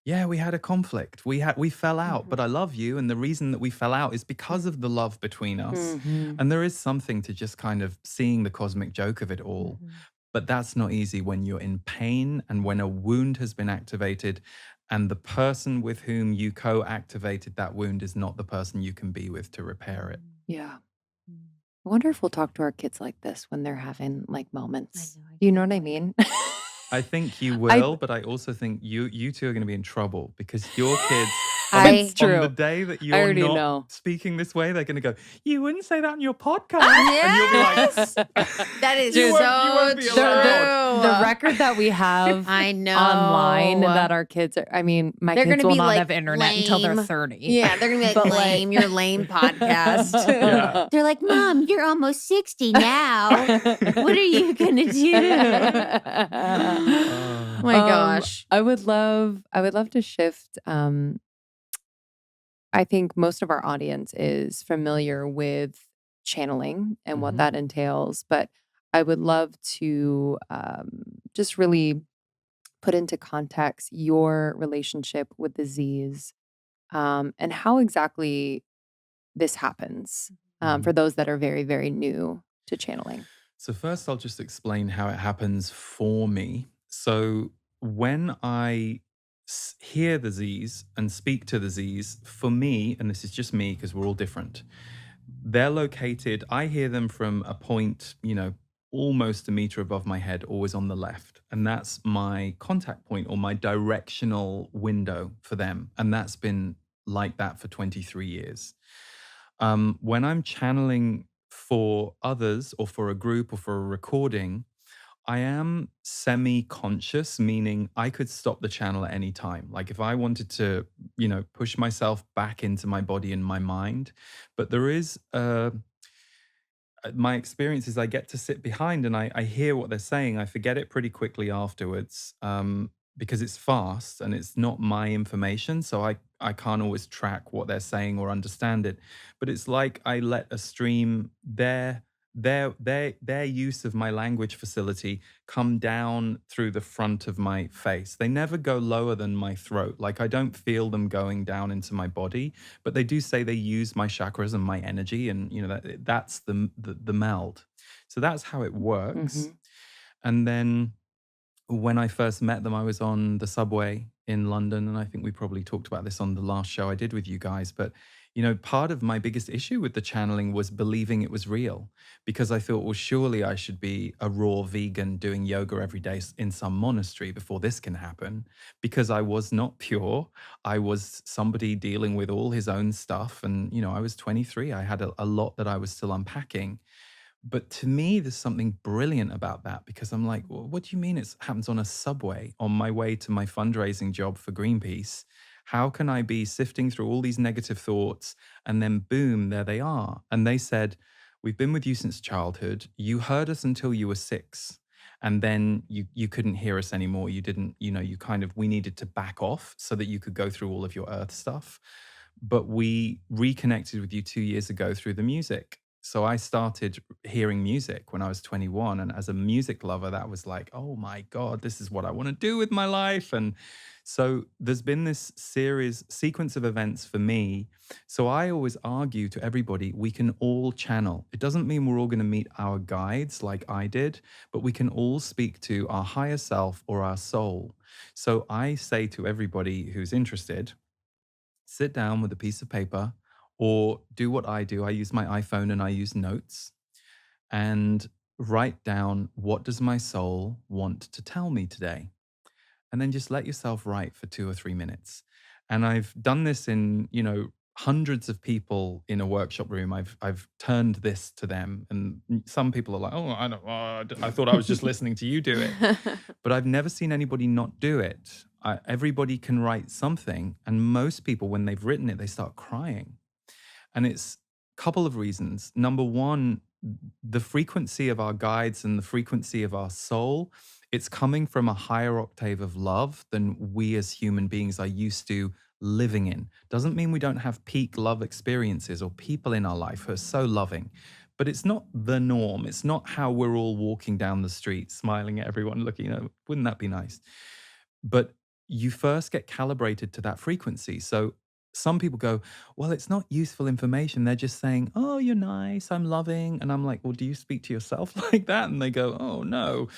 yeah, we had a conflict. We fell out, but Mhm. I love you. And the reason that we fell out is because of the love between us. Mhm. And there is something to just kind of seeing the cosmic joke of it all. Mhm. But that's not easy when you're in pain and when a wound has been activated and the person with whom you co-activated that wound is not the person you can be with to repair it. Yeah. Mm. I wonder if we'll talk to our kids like this when they're having like I moments. know. I Do you know can't what I wait. mean? I think you I will, but I also think you two are going to be in trouble because your kids It's on the true. day that I you're already not know. speaking this way, they're going to go, "You wouldn't say that on your podcast," and you'll be like, Yes! That is You Dude, won't be so allowed. the true. record that we have I know. online that our kids are, I mean, my They're kids gonna will be not like have internet until they're lame. 30. Yeah, they're gonna be like But, like- lame. Your lame podcast. Yeah. They're like, Mom, you're almost 60 now. What are you gonna do? Oh. My gosh. I would love to shift. I think most of our audience is familiar with channeling and what Mhm. that entails, but I would love to just really put into context your relationship with the Z's, and how exactly this happens, for Mhm. those that are very, very new to channeling. So first, I'll just explain how it happens for me. So when I hear the Z's and speak to the Z's, for me, and this is just me because we're all different, they're located, I hear them from a point, almost a meter above my head, always on the left. And that's my contact point or my directional window for them. And that's been like that for 23 years. When I'm channeling for others or for a group or for a recording, I am semi-conscious, meaning I could stop the channel at any time. Like if I wanted to, push myself back into my body and my mind. But there is my experience is I get to sit behind and I hear what they're saying. I forget it pretty quickly afterwards, because it's fast and it's not my information. So I can't always track what they're saying or understand it. But it's like I let a stream, their use of my language facility come down through the front of my face. They never go lower than my throat. Like I don't feel them going down into my body, but they do say they use my chakras and my energy, and that's the meld. So that's how it works. Mhm. And then when I first met them, I was on the subway in London, and I think we probably talked about this on the last show I did with you guys. But part of my biggest issue with the channeling was believing it was real, because I thought, well, surely I should be a raw vegan doing yoga every day in some monastery before this can happen, because I was not pure. I was somebody dealing with all his own stuff, and I was 23. I had a lot that I was still unpacking. But to me, there's something brilliant about that, because I'm like, well, what do you mean it happens on a subway on my way to my fundraising job for Greenpeace? How can I be sifting through all these negative thoughts and then boom, there they are? And they said, we've been with you since childhood. You heard us until you were 6. And then you couldn't hear us anymore. You didn't, we needed to back off so that you could go through all of your earth stuff. But we reconnected with you 2 years ago through the music. So I started hearing music when I was 21. And as a music lover, that was like, oh my God, this is what I want to do with my life. And so there's been this sequence of events for me. So I always argue to everybody, we can all channel. It doesn't mean we're all going to meet our guides like I did, but we can all speak to our higher self or our soul. So I say to everybody who's interested, sit down with a piece of paper or do what I do. I use my iPhone and I use notes and write down, what does my soul want to tell me today? And then just let yourself write for 2 or 3 minutes. And I've done this in, hundreds of people in a workshop room. I've turned this to them, and some people are like, oh, I thought I was just listening to you do it. But I've never seen anybody not do it. Everybody can write something. And most people, when they've written it, they start crying. And it's a couple of reasons. Number one, the frequency of our guides and the frequency of our soul, it's coming from a higher octave of love than we as human beings are used to living in. Doesn't mean we don't have peak love experiences or people in our life who are so loving, but it's not the norm. It's not how we're all walking down the street, smiling at everyone, looking, wouldn't that be nice? But you first get calibrated to that frequency. So some people go, well, it's not useful information. They're just saying, oh, you're nice, I'm loving. And I'm like, well, do you speak to yourself like that? And they go, oh, no.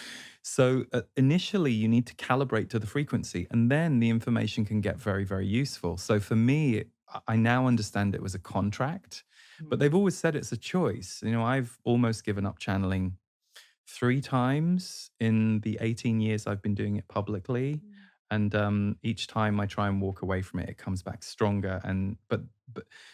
So initially, you need to calibrate to the frequency, and then the information can get very, very useful. So for me, I now understand it was a contract, but they've always said it's a choice. I've almost given up channeling 3 times in the 18 years I've been doing it publicly. And each time I try and walk away from it, it comes back stronger. But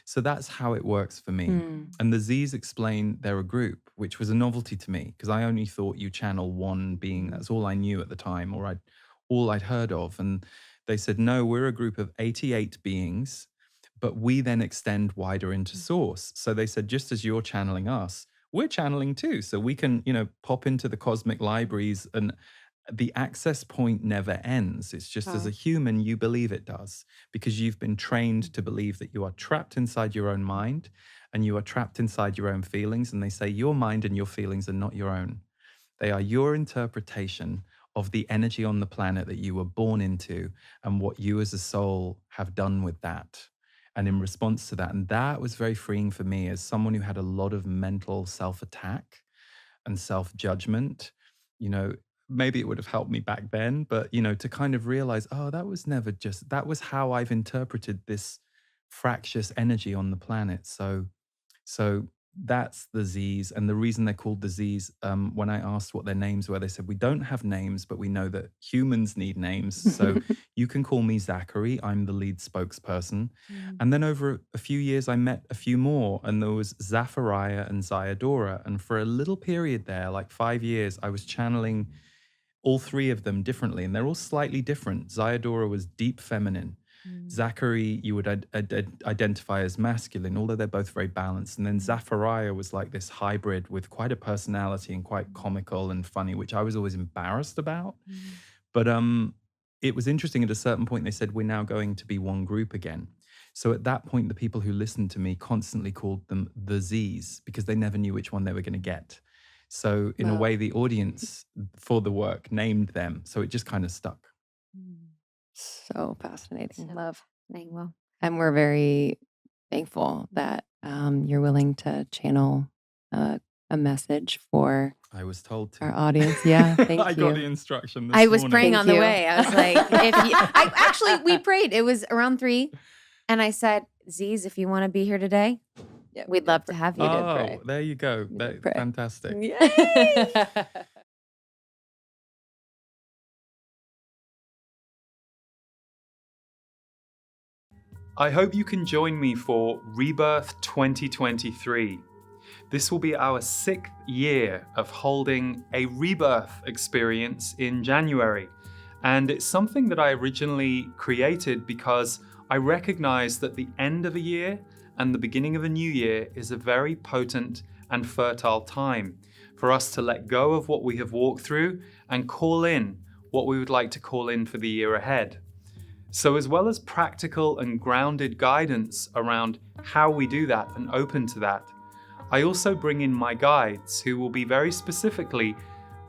so that's how it works for me. Mm. And the Z's explain they're a group, which was a novelty to me, because I only thought you channel one being. That's all I knew at the time, or all I'd heard of. And they said, no, we're a group of 88 beings, but we then extend wider into source. So they said, just as you're channeling us, we're channeling too. So we can, pop into the cosmic libraries, and the access point never ends. It's just as a human, you believe it does, because you've been trained to believe that you are trapped inside your own mind and you are trapped inside your own feelings. And they say your mind and your feelings are not your own. They are your interpretation of the energy on the planet that you were born into and what you as a soul have done with that. And in response to that, and that was very freeing for me as someone who had a lot of mental self-attack and self-judgment. Maybe it would have helped me back then, but to kind of realize, oh, that was how I've interpreted this fractious energy on the planet. So that's the Z's. And the reason they're called the Z's, when I asked what their names were, they said, we don't have names, but we know that humans need names. So you can call me Zachary. I'm the lead spokesperson. And then over a few years, I met a few more. And there was Zachariah and Zayadora. And for a little period there, like 5 years, I was channeling all three of them differently. And they're all slightly different. Zayadora was deep feminine. Zachary, you would identify as masculine, although they're both very balanced. And then Zachariah was like this hybrid with quite a personality and quite comical and funny, which I was always embarrassed about. But it was interesting. At a certain point, they said, we're now going to be one group again. So at that point, the people who listened to me constantly called them the Z's because they never knew which one they were going to get. So in a way, the audience for the work named them. So it just kind of stuck. So fascinating. Love. Well, And we're very thankful that you're willing to channel a message for I was told to. our audience. Yeah, thank I you. got the instruction this I was morning. praying Thank on the you. way. I was like, we prayed. It was around 3. And I said, Z's, if you want to be here today, Yeah, we'd love to have you. did Oh, pray. there you go. did pray. Fantastic. Yay! I hope you can join me for Rebirth 2023. This will be our 6th year of holding a rebirth experience in January. And it's something that I originally created because I recognize that the end of a year and the beginning of a new year is a very potent and fertile time for us to let go of what we have walked through and call in what we would like to call in for the year ahead. So as well as practical and grounded guidance around how we do that and open to that, I also bring in my guides who will be very specifically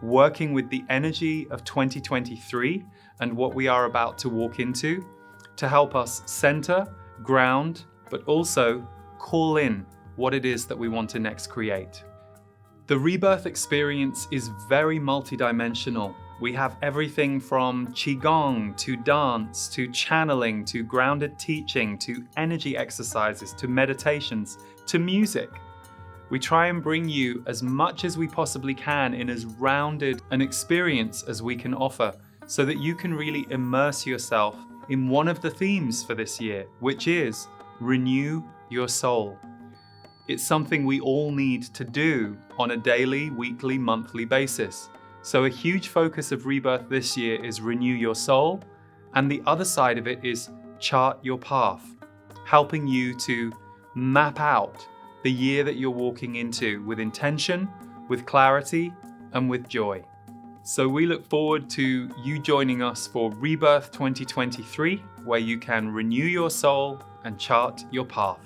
working with the energy of 2023 and what we are about to walk into to help us center, ground, but also call in what it is that we want to next create. The rebirth experience is very multidimensional. We have everything from Qigong to dance to channeling to grounded teaching to energy exercises to meditations to music. We try and bring you as much as we possibly can in as rounded an experience as we can offer so that you can really immerse yourself in one of the themes for this year, which is renew your soul. It's something we all need to do on a daily, weekly, monthly basis. So a huge focus of Rebirth this year is renew your soul, and the other side of it is chart your path, helping you to map out the year that you're walking into with intention, with clarity, and with joy. So we look forward to you joining us for Rebirth 2023, where you can renew your soul and chart your path.